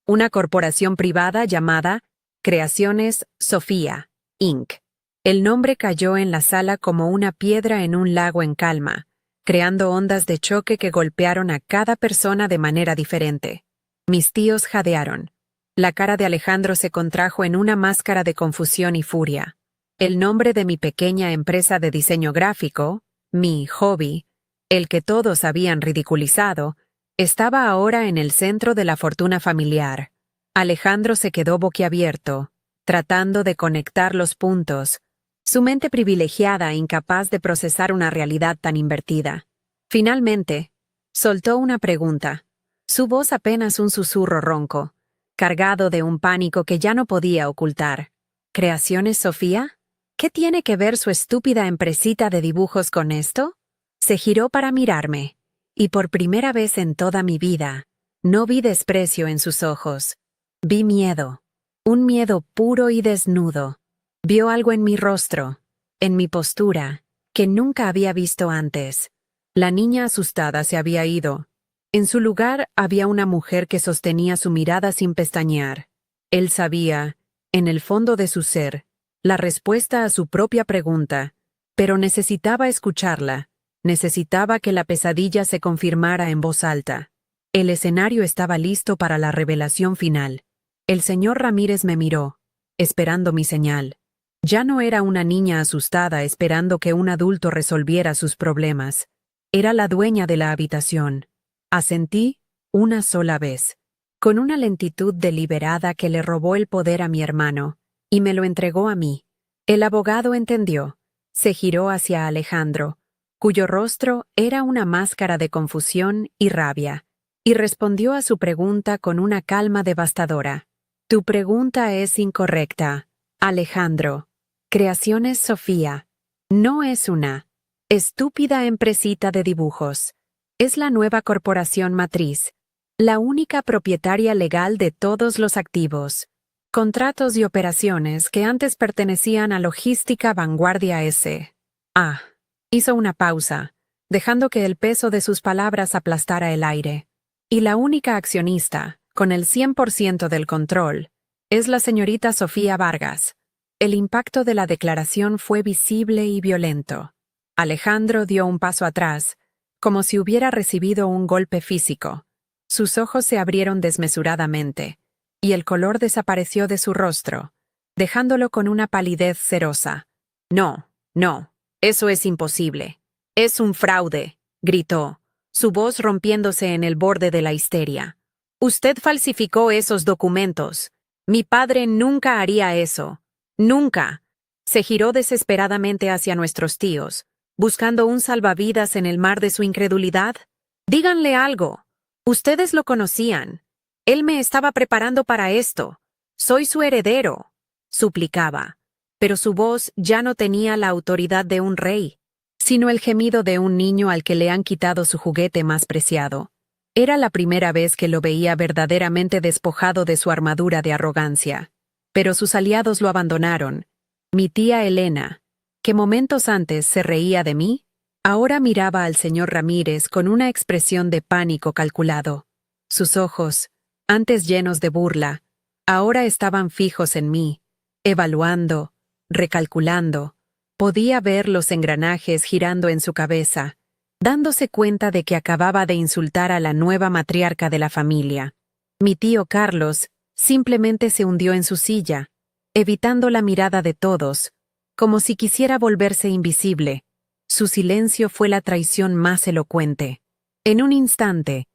una corporación privada llamada Creaciones Sofía, Inc. El nombre cayó en la sala como una piedra en un lago en calma, creando ondas de choque que golpearon a cada persona de manera diferente. Mis tíos jadearon. La cara de Alejandro se contrajo en una máscara de confusión y furia. El nombre de mi pequeña empresa de diseño gráfico, mi hobby, el que todos habían ridiculizado, estaba ahora en el centro de la fortuna familiar. Alejandro se quedó boquiabierto, tratando de conectar los puntos, su mente privilegiada e incapaz de procesar una realidad tan invertida. Finalmente, soltó una pregunta, su voz apenas un susurro ronco, cargado de un pánico que ya no podía ocultar. ¿Creaciones Sofía? ¿Qué tiene que ver su estúpida empresita de dibujos con esto? Se giró para mirarme, y por primera vez en toda mi vida, no vi desprecio en sus ojos. Vi miedo, un miedo puro y desnudo. Vio algo en mi rostro, en mi postura, que nunca había visto antes. La niña asustada se había ido. En su lugar había una mujer que sostenía su mirada sin pestañear. Él sabía, en el fondo de su ser, la respuesta a su propia pregunta, pero necesitaba escucharla, necesitaba que la pesadilla se confirmara en voz alta. El escenario estaba listo para la revelación final. El señor Ramírez me miró, esperando mi señal. Ya no era una niña asustada esperando que un adulto resolviera sus problemas. Era la dueña de la habitación. Asentí una sola vez, con una lentitud deliberada que le robó el poder a mi hermano, y me lo entregó a mí. El abogado entendió, se giró hacia Alejandro, cuyo rostro era una máscara de confusión y rabia, y respondió a su pregunta con una calma devastadora. Tu pregunta es incorrecta, Alejandro. Creaciones Sofía no es una estúpida empresita de dibujos. Es la nueva corporación matriz, la única propietaria legal de todos los activos, contratos y operaciones que antes pertenecían a Logística Vanguardia S.A. Hizo una pausa, dejando que el peso de sus palabras aplastara el aire. Y la única accionista, con el 100% del control, es la señorita Sofía Vargas. El impacto de la declaración fue visible y violento. Alejandro dio un paso atrás, como si hubiera recibido un golpe físico. Sus ojos se abrieron desmesuradamente, y el color desapareció de su rostro, dejándolo con una palidez cerosa. No, no, eso es imposible. Es un fraude, gritó, su voz rompiéndose en el borde de la histeria. Usted falsificó esos documentos. Mi padre nunca haría eso. Nunca. Se giró desesperadamente hacia nuestros tíos, buscando un salvavidas en el mar de su incredulidad. Díganle algo. Ustedes lo conocían. Él me estaba preparando para esto. Soy su heredero, suplicaba. Pero su voz ya no tenía la autoridad de un rey, sino el gemido de un niño al que le han quitado su juguete más preciado. Era la primera vez que lo veía verdaderamente despojado de su armadura de arrogancia. Pero sus aliados lo abandonaron. Mi tía Elena, que momentos antes se reía de mí, ahora miraba al señor Ramírez con una expresión de pánico calculado. Sus ojos, antes llenos de burla, ahora estaban fijos en mí, evaluando, recalculando. Podía ver los engranajes girando en su cabeza, dándose cuenta de que acababa de insultar a la nueva matriarca de la familia. Mi tío Carlos simplemente se hundió en su silla, evitando la mirada de todos, como si quisiera volverse invisible. Su silencio fue la traición más elocuente. En un instante,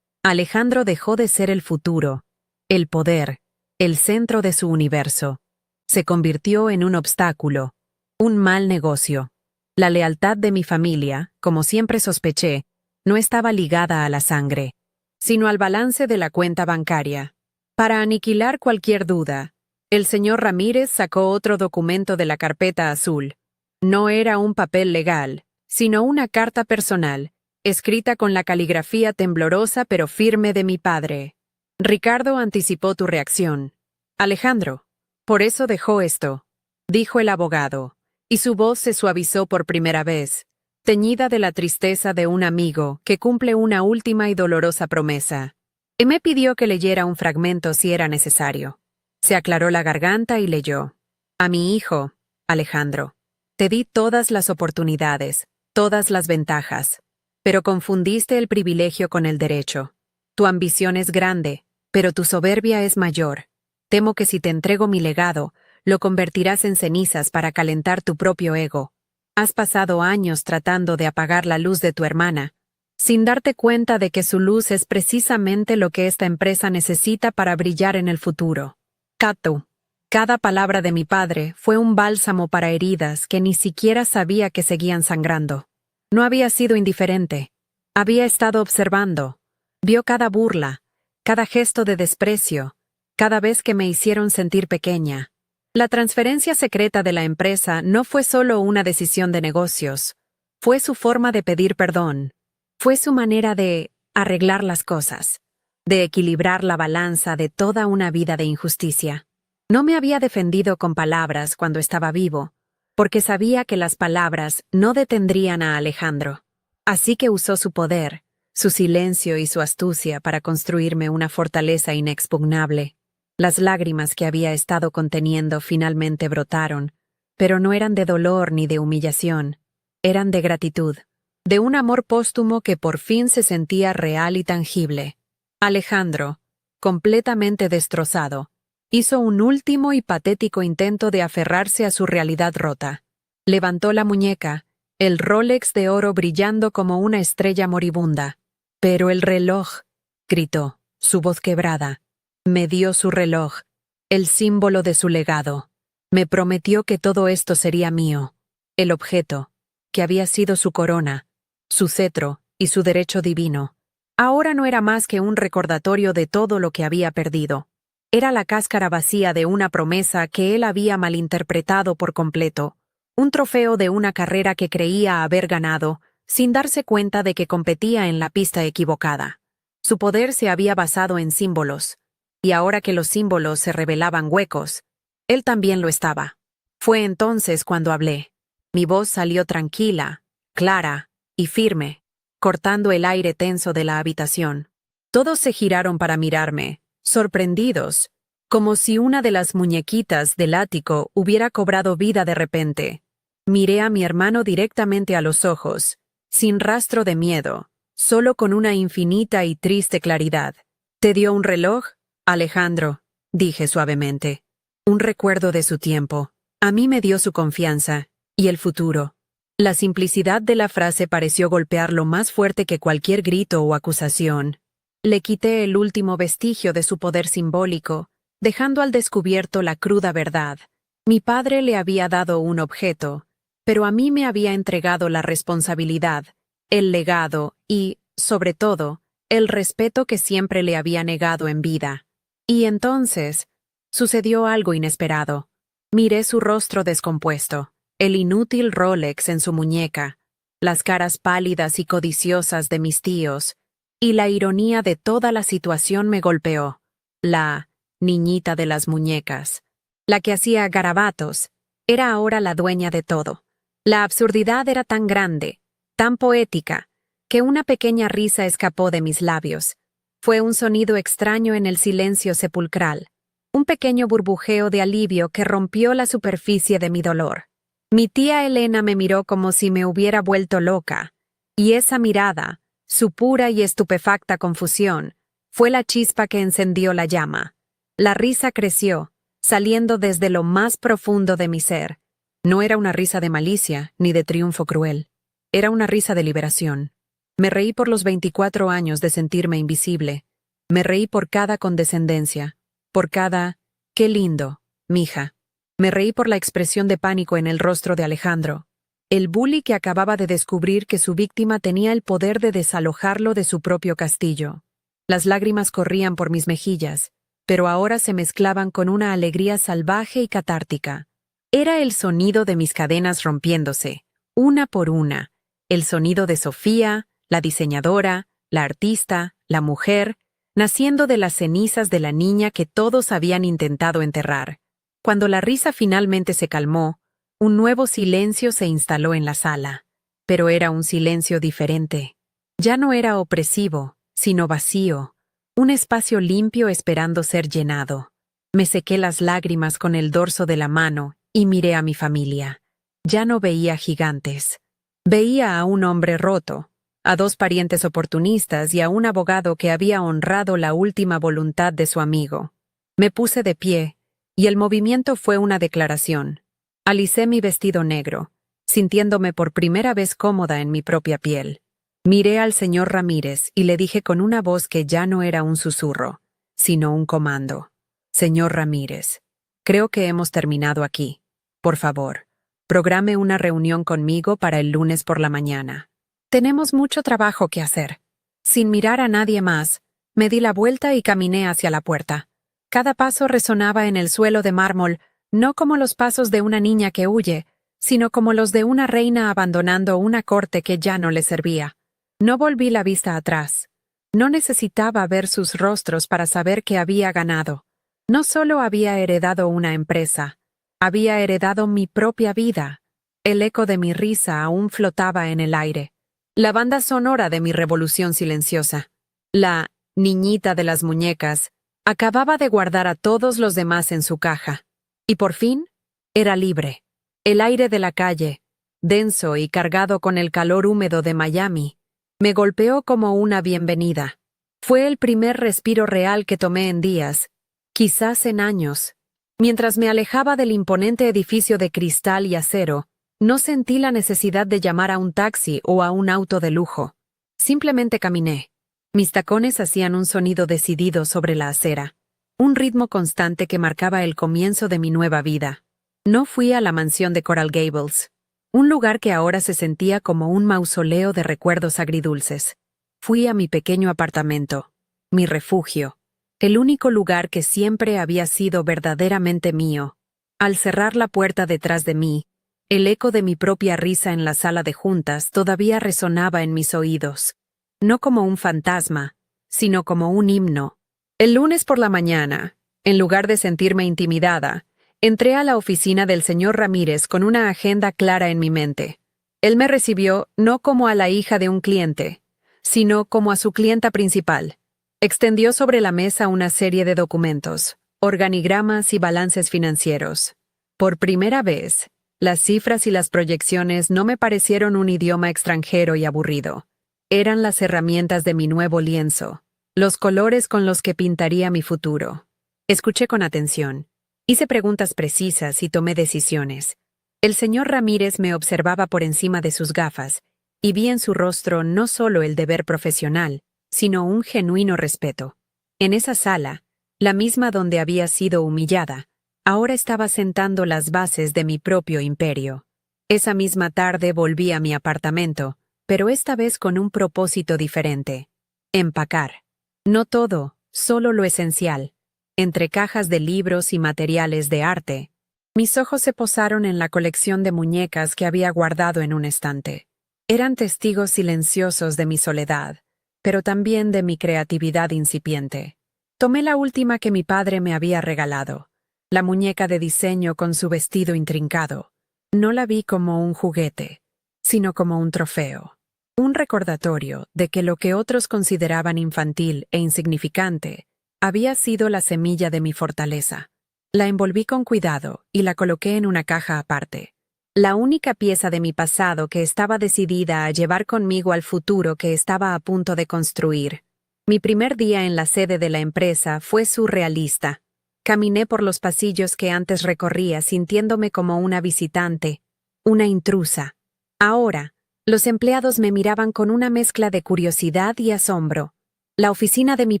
Alejandro dejó de ser el futuro, el poder, el centro de su universo. Se convirtió en un obstáculo, un mal negocio. La lealtad de mi familia, como siempre sospeché, no estaba ligada a la sangre, sino al balance de la cuenta bancaria. Para aniquilar cualquier duda, el señor Ramírez sacó otro documento de la carpeta azul. No era un papel legal, sino una carta personal, escrita con la caligrafía temblorosa pero firme de mi padre. Ricardo anticipó tu reacción. Alejandro, por eso dejó esto, dijo el abogado, y su voz se suavizó por primera vez, teñida de la tristeza de un amigo que cumple una última y dolorosa promesa. Me pidió que leyera un fragmento si era necesario. Se aclaró la garganta y leyó. A mi hijo, Alejandro, te di todas las oportunidades, todas las ventajas, pero confundiste el privilegio con el derecho. Tu ambición es grande, pero tu soberbia es mayor. Temo que si te entrego mi legado, lo convertirás en cenizas para calentar tu propio ego. Has pasado años tratando de apagar la luz de tu hermana, sin darte cuenta de que su luz es precisamente lo que esta empresa necesita para brillar en el futuro. Cato, cada palabra de mi padre fue un bálsamo para heridas que ni siquiera sabía que seguían sangrando. No había sido indiferente. Había estado observando. Vio cada burla, cada gesto de desprecio, cada vez que me hicieron sentir pequeña. La transferencia secreta de la empresa no fue solo una decisión de negocios. Fue su forma de pedir perdón. Fue su manera de arreglar las cosas, de equilibrar la balanza de toda una vida de injusticia. No me había defendido con palabras cuando estaba vivo, porque sabía que las palabras no detendrían a Alejandro. Así que usó su poder, su silencio y su astucia para construirme una fortaleza inexpugnable. Las lágrimas que había estado conteniendo finalmente brotaron, pero no eran de dolor ni de humillación, eran de gratitud. De un amor póstumo que por fin se sentía real y tangible. Alejandro, completamente destrozado, hizo un último y patético intento de aferrarse a su realidad rota. Levantó la muñeca, el Rolex de oro brillando como una estrella moribunda. «Pero el reloj», gritó, su voz quebrada. Me dio su reloj, el símbolo de su legado. Me prometió que todo esto sería mío. El objeto, que había sido su corona, su cetro y su derecho divino. Ahora no era más que un recordatorio de todo lo que había perdido. Era la cáscara vacía de una promesa que él había malinterpretado por completo, un trofeo de una carrera que creía haber ganado, sin darse cuenta de que competía en la pista equivocada. Su poder se había basado en símbolos, y ahora que los símbolos se revelaban huecos, él también lo estaba. Fue entonces cuando hablé. Mi voz salió tranquila, clara y firme, cortando el aire tenso de la habitación. Todos se giraron para mirarme, sorprendidos, como si una de las muñequitas del ático hubiera cobrado vida de repente. Miré a mi hermano directamente a los ojos, sin rastro de miedo, solo con una infinita y triste claridad. ¿Te dio un reloj, Alejandro?, dije suavemente. Un recuerdo de su tiempo. A mí me dio su confianza, y el futuro. La simplicidad de la frase pareció golpearlo más fuerte que cualquier grito o acusación. Le quité el último vestigio de su poder simbólico, dejando al descubierto la cruda verdad. Mi padre le había dado un objeto, pero a mí me había entregado la responsabilidad, el legado y, sobre todo, el respeto que siempre le había negado en vida. Y entonces, sucedió algo inesperado. Miré su rostro descompuesto, el inútil Rolex en su muñeca, las caras pálidas y codiciosas de mis tíos, y la ironía de toda la situación me golpeó. La niñita de las muñecas, la que hacía garabatos, era ahora la dueña de todo. La absurdidad era tan grande, tan poética, que una pequeña risa escapó de mis labios. Fue un sonido extraño en el silencio sepulcral, un pequeño burbujeo de alivio que rompió la superficie de mi dolor. Mi tía Elena me miró como si me hubiera vuelto loca, y esa mirada, su pura y estupefacta confusión, fue la chispa que encendió la llama. La risa creció, saliendo desde lo más profundo de mi ser. No era una risa de malicia ni de triunfo cruel. Era una risa de liberación. Me reí por los 24 años de sentirme invisible. Me reí por cada condescendencia, por cada «qué lindo, mija». Me reí por la expresión de pánico en el rostro de Alejandro, el bully que acababa de descubrir que su víctima tenía el poder de desalojarlo de su propio castillo. Las lágrimas corrían por mis mejillas, pero ahora se mezclaban con una alegría salvaje y catártica. Era el sonido de mis cadenas rompiéndose, una por una, el sonido de Sofía, la diseñadora, la artista, la mujer, naciendo de las cenizas de la niña que todos habían intentado enterrar. Cuando la risa finalmente se calmó, un nuevo silencio se instaló en la sala, pero era un silencio diferente. Ya no era opresivo, sino vacío, un espacio limpio esperando ser llenado. Me sequé las lágrimas con el dorso de la mano y miré a mi familia. Ya no veía gigantes. Veía a un hombre roto, a dos parientes oportunistas y a un abogado que había honrado la última voluntad de su amigo. Me puse de pie, y el movimiento fue una declaración. Alicé mi vestido negro, sintiéndome por primera vez cómoda en mi propia piel. Miré al señor Ramírez y le dije con una voz que ya no era un susurro, sino un comando. Señor Ramírez, creo que hemos terminado aquí. Por favor, programe una reunión conmigo para el lunes por la mañana. Tenemos mucho trabajo que hacer. Sin mirar a nadie más, me di la vuelta y caminé hacia la puerta. Cada paso resonaba en el suelo de mármol, no como los pasos de una niña que huye, sino como los de una reina abandonando una corte que ya no le servía. No volví la vista atrás. No necesitaba ver sus rostros para saber que había ganado. No solo había heredado una empresa, había heredado mi propia vida. El eco de mi risa aún flotaba en el aire. La banda sonora de mi revolución silenciosa. La niñita de las muñecas acababa de guardar a todos los demás en su caja. Y por fin, era libre. El aire de la calle, denso y cargado con el calor húmedo de Miami, me golpeó como una bienvenida. Fue el primer respiro real que tomé en días, quizás en años. Mientras me alejaba del imponente edificio de cristal y acero, no sentí la necesidad de llamar a un taxi o a un auto de lujo. Simplemente caminé. Mis tacones hacían un sonido decidido sobre la acera, un ritmo constante que marcaba el comienzo de mi nueva vida. No fui a la mansión de Coral Gables, un lugar que ahora se sentía como un mausoleo de recuerdos agridulces. Fui a mi pequeño apartamento, mi refugio, el único lugar que siempre había sido verdaderamente mío. Al cerrar la puerta detrás de mí, el eco de mi propia risa en la sala de juntas todavía resonaba en mis oídos, no como un fantasma, sino como un himno. El lunes por la mañana, en lugar de sentirme intimidada, entré a la oficina del señor Ramírez con una agenda clara en mi mente. Él me recibió no como a la hija de un cliente, sino como a su clienta principal. Extendió sobre la mesa una serie de documentos, organigramas y balances financieros. Por primera vez, las cifras y las proyecciones no me parecieron un idioma extranjero y aburrido. Eran las herramientas de mi nuevo lienzo, los colores con los que pintaría mi futuro. Escuché con atención. Hice preguntas precisas y tomé decisiones. El señor Ramírez me observaba por encima de sus gafas, y vi en su rostro no solo el deber profesional, sino un genuino respeto. En esa sala, la misma donde había sido humillada, ahora estaba sentando las bases de mi propio imperio. Esa misma tarde volví a mi apartamento, pero esta vez con un propósito diferente. Empacar. No todo, solo lo esencial. Entre cajas de libros y materiales de arte, mis ojos se posaron en la colección de muñecas que había guardado en un estante. Eran testigos silenciosos de mi soledad, pero también de mi creatividad incipiente. Tomé la última que mi padre me había regalado, la muñeca de diseño con su vestido intrincado. No la vi como un juguete, sino como un trofeo. Un recordatorio de que lo que otros consideraban infantil e insignificante había sido la semilla de mi fortaleza. La envolví con cuidado y la coloqué en una caja aparte. La única pieza de mi pasado que estaba decidida a llevar conmigo al futuro que estaba a punto de construir. Mi primer día en la sede de la empresa fue surrealista. Caminé por los pasillos que antes recorría sintiéndome como una visitante, una intrusa. Ahora, Los empleados me miraban con una mezcla de curiosidad y asombro. La oficina de mi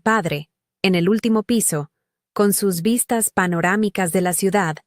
padre, en el último piso, con sus vistas panorámicas de la ciudad,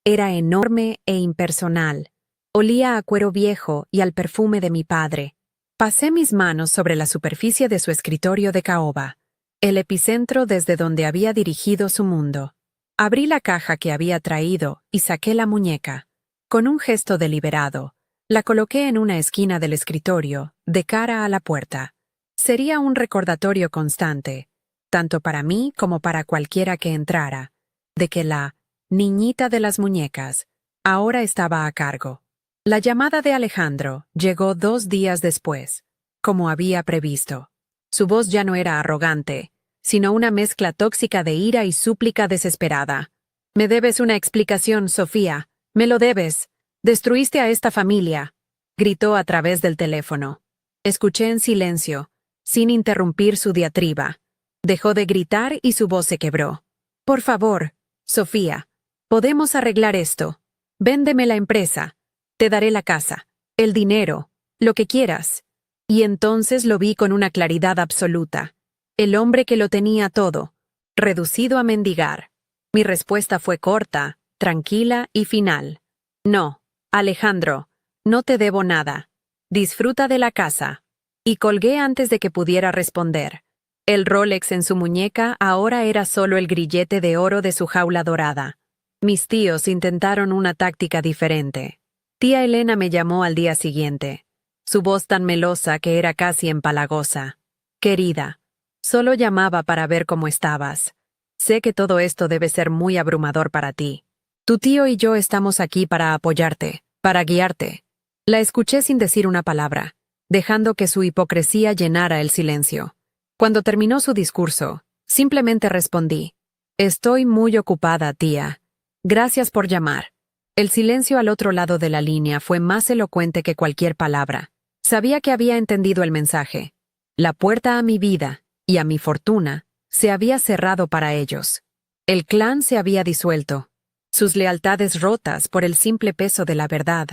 era enorme e impersonal. Olía a cuero viejo y al perfume de mi padre. Pasé mis manos sobre la superficie de su escritorio de caoba, el epicentro desde donde había dirigido su mundo. Abrí la caja que había traído y saqué la muñeca. Con un gesto deliberado, la coloqué en una esquina del escritorio, de cara a la puerta. Sería un recordatorio constante, tanto para mí como para cualquiera que entrara, de que la niñita de las muñecas ahora estaba a cargo. La llamada de Alejandro llegó 2 días después, como había previsto. Su voz ya no era arrogante, sino una mezcla tóxica de ira y súplica desesperada. «Me debes una explicación, Sofía. Me lo debes. Destruiste a esta familia», gritó a través del teléfono. Escuché en silencio, sin interrumpir su diatriba. Dejó de gritar y su voz se quebró. «Por favor, Sofía, podemos arreglar esto. Véndeme la empresa. Te daré la casa, el dinero, lo que quieras». Y entonces lo vi con una claridad absoluta. El hombre que lo tenía todo, reducido a mendigar. Mi respuesta fue corta, tranquila y final. «No, Alejandro, no te debo nada. Disfruta de la casa». Y colgué antes de que pudiera responder. El Rolex en su muñeca ahora era solo el grillete de oro de su jaula dorada. Mis tíos intentaron una táctica diferente. Tía Elena me llamó al día siguiente, su voz tan melosa que era casi empalagosa. «Querida, solo llamaba para ver cómo estabas. Sé que todo esto debe ser muy abrumador para ti. Tu tío y yo estamos aquí para apoyarte, para guiarte». La escuché sin decir una palabra, dejando que su hipocresía llenara el silencio. Cuando terminó su discurso, simplemente respondí: «Estoy muy ocupada, tía. Gracias por llamar». El silencio al otro lado de la línea fue más elocuente que cualquier palabra. Sabía que había entendido el mensaje. La puerta a mi vida, y a mi fortuna, se había cerrado para ellos. El clan se había disuelto, sus lealtades rotas por el simple peso de la verdad.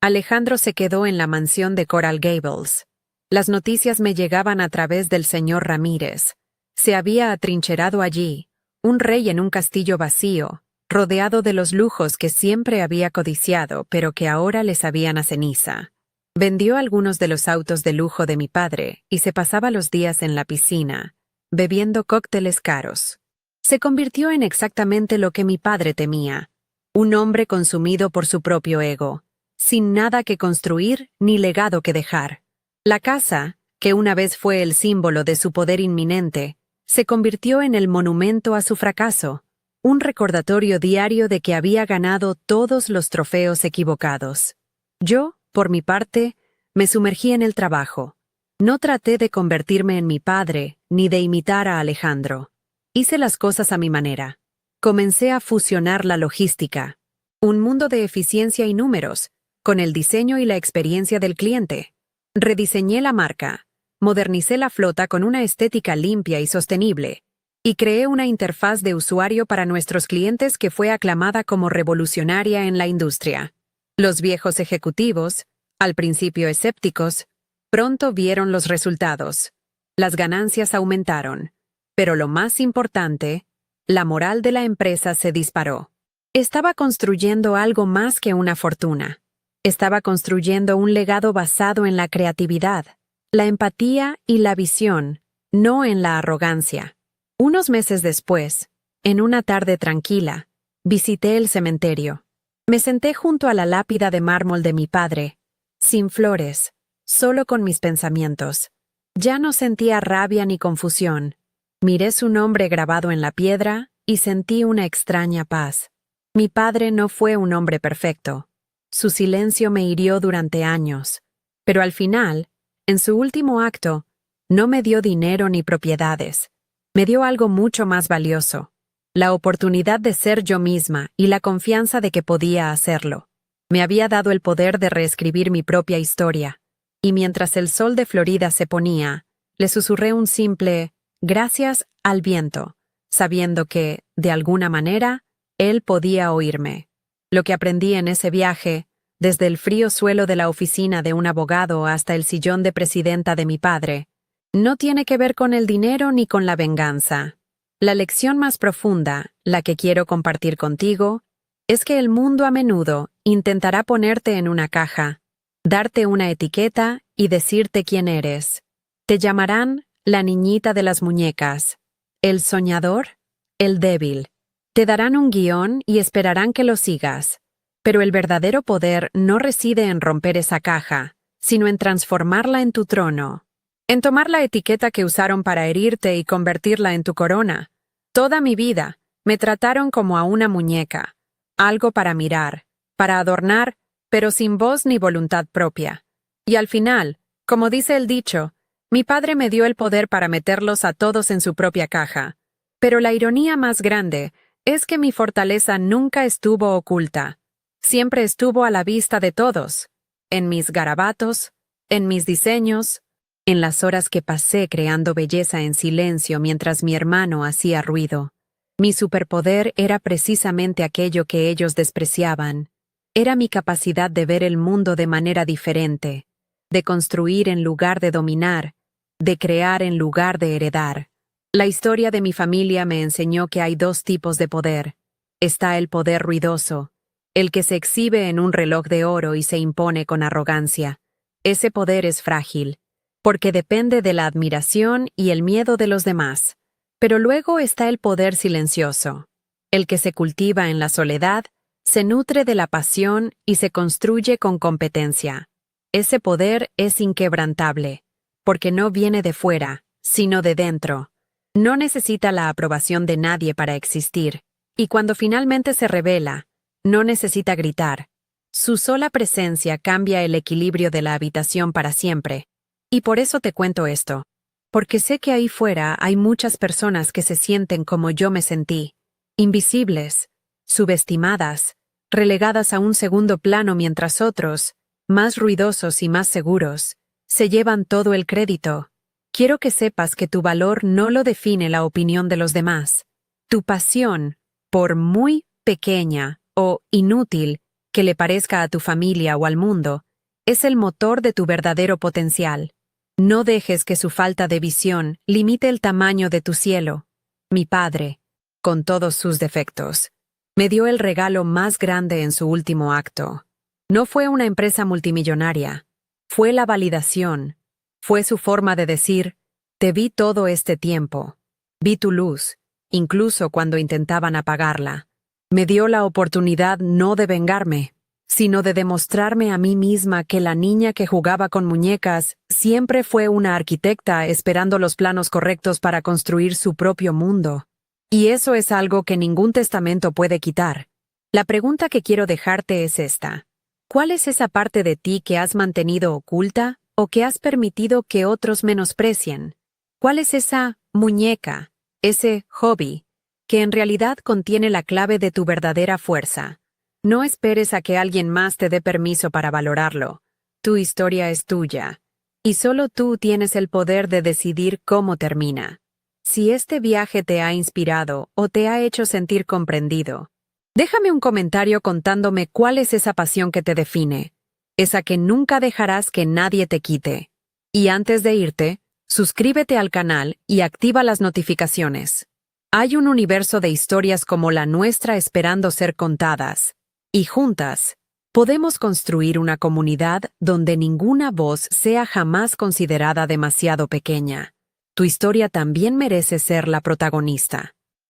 Alejandro se quedó en la mansión de Coral Gables. Las noticias me llegaban a través del señor Ramírez. Se había atrincherado allí, un rey en un castillo vacío, rodeado de los lujos que siempre había codiciado, pero que ahora le sabían a ceniza. Vendió algunos de los autos de lujo de mi padre y se pasaba los días en la piscina, bebiendo cócteles caros. Se convirtió en exactamente lo que mi padre temía, un hombre consumido por su propio ego, sin nada que construir ni legado que dejar. La casa, que una vez fue el símbolo de su poder inminente, se convirtió en el monumento a su fracaso, un recordatorio diario de que había ganado todos los trofeos equivocados. Yo, por mi parte, me sumergí en el trabajo. No traté de convertirme en mi padre, ni de imitar a Alejandro. Hice las cosas a mi manera. Comencé a fusionar la logística, un mundo de eficiencia y números, con el diseño y la experiencia del cliente. Rediseñé la marca, modernicé la flota con una estética limpia y sostenible, y creé una interfaz de usuario para nuestros clientes que fue aclamada como revolucionaria en la industria. Los viejos ejecutivos, al principio escépticos, pronto vieron los resultados. Las ganancias aumentaron, pero lo más importante, la moral de la empresa se disparó. Estaba construyendo algo más que una fortuna. Estaba construyendo un legado basado en la creatividad, la empatía y la visión, no en la arrogancia. Unos meses después, en una tarde tranquila, visité el cementerio. Me senté junto a la lápida de mármol de mi padre, sin flores, solo con mis pensamientos. Ya no sentía rabia ni confusión. Miré su nombre grabado en la piedra y sentí una extraña paz. Mi padre no fue un hombre perfecto. Su silencio me hirió durante años, pero al final, en su último acto, no me dio dinero ni propiedades. Me dio algo mucho más valioso, la oportunidad de ser yo misma y la confianza de que podía hacerlo. Me había dado el poder de reescribir mi propia historia, y mientras el sol de Florida se ponía, le susurré un simple «gracias» al viento, sabiendo que, de alguna manera, él podía oírme. Lo que aprendí en ese viaje desde el frío suelo de la oficina de un abogado hasta el sillón de presidenta de mi padre, no tiene que ver con el dinero ni con la venganza. La lección más profunda, la que quiero compartir contigo, es que el mundo a menudo intentará ponerte en una caja, darte una etiqueta y decirte quién eres. Te llamarán la niñita de las muñecas, el soñador, el débil. Te darán un guión y esperarán que lo sigas. Pero el verdadero poder no reside en romper esa caja, sino en transformarla en tu trono. En tomar la etiqueta que usaron para herirte y convertirla en tu corona. Toda mi vida me trataron como a una muñeca, algo para mirar, para adornar, pero sin voz ni voluntad propia. Y al final, como dice el dicho, mi padre me dio el poder para meterlos a todos en su propia caja. Pero la ironía más grande es que mi fortaleza nunca estuvo oculta. Siempre estuvo a la vista de todos, en mis garabatos, en mis diseños, en las horas que pasé creando belleza en silencio mientras mi hermano hacía ruido. Mi superpoder era precisamente aquello que ellos despreciaban. Era mi capacidad de ver el mundo de manera diferente, de construir en lugar de dominar, de crear en lugar de heredar. La historia de mi familia me enseñó que hay dos tipos de poder. Está el poder ruidoso, el que se exhibe en un reloj de oro y se impone con arrogancia. Ese poder es frágil, porque depende de la admiración y el miedo de los demás. Pero luego está el poder silencioso, el que se cultiva en la soledad, se nutre de la pasión y se construye con competencia. Ese poder es inquebrantable, porque no viene de fuera, sino de dentro. No necesita la aprobación de nadie para existir, y cuando finalmente se revela, no necesita gritar. Su sola presencia cambia el equilibrio de la habitación para siempre. Y por eso te cuento esto. Porque sé que ahí fuera hay muchas personas que se sienten como yo me sentí. Invisibles, subestimadas, relegadas a un segundo plano mientras otros, más ruidosos y más seguros, se llevan todo el crédito. Quiero que sepas que tu valor no lo define la opinión de los demás. Tu pasión, por muy pequeña o inútil que le parezca a tu familia o al mundo, es el motor de tu verdadero potencial. No dejes que su falta de visión limite el tamaño de tu cielo. Mi padre, con todos sus defectos, me dio el regalo más grande en su último acto. No fue una empresa multimillonaria, fue la validación. Fue su forma de decir, te vi todo este tiempo, vi tu luz, incluso cuando intentaban apagarla. Me dio la oportunidad no de vengarme, sino de demostrarme a mí misma que la niña que jugaba con muñecas siempre fue una arquitecta esperando los planos correctos para construir su propio mundo. Y eso es algo que ningún testamento puede quitar. La pregunta que quiero dejarte es esta. ¿Cuál es esa parte de ti que has mantenido oculta o que has permitido que otros menosprecien? ¿Cuál es esa muñeca, ese hobby, que en realidad contiene la clave de tu verdadera fuerza? No esperes a que alguien más te dé permiso para valorarlo. Tu historia es tuya, y solo tú tienes el poder de decidir cómo termina. Si este viaje te ha inspirado o te ha hecho sentir comprendido, déjame un comentario contándome cuál es esa pasión que te define, esa que nunca dejarás que nadie te quite. Y antes de irte, suscríbete al canal y activa las notificaciones. Hay un universo de historias como la nuestra esperando ser contadas. Y juntas, podemos construir una comunidad donde ninguna voz sea jamás considerada demasiado pequeña. Tu historia también merece ser la protagonista.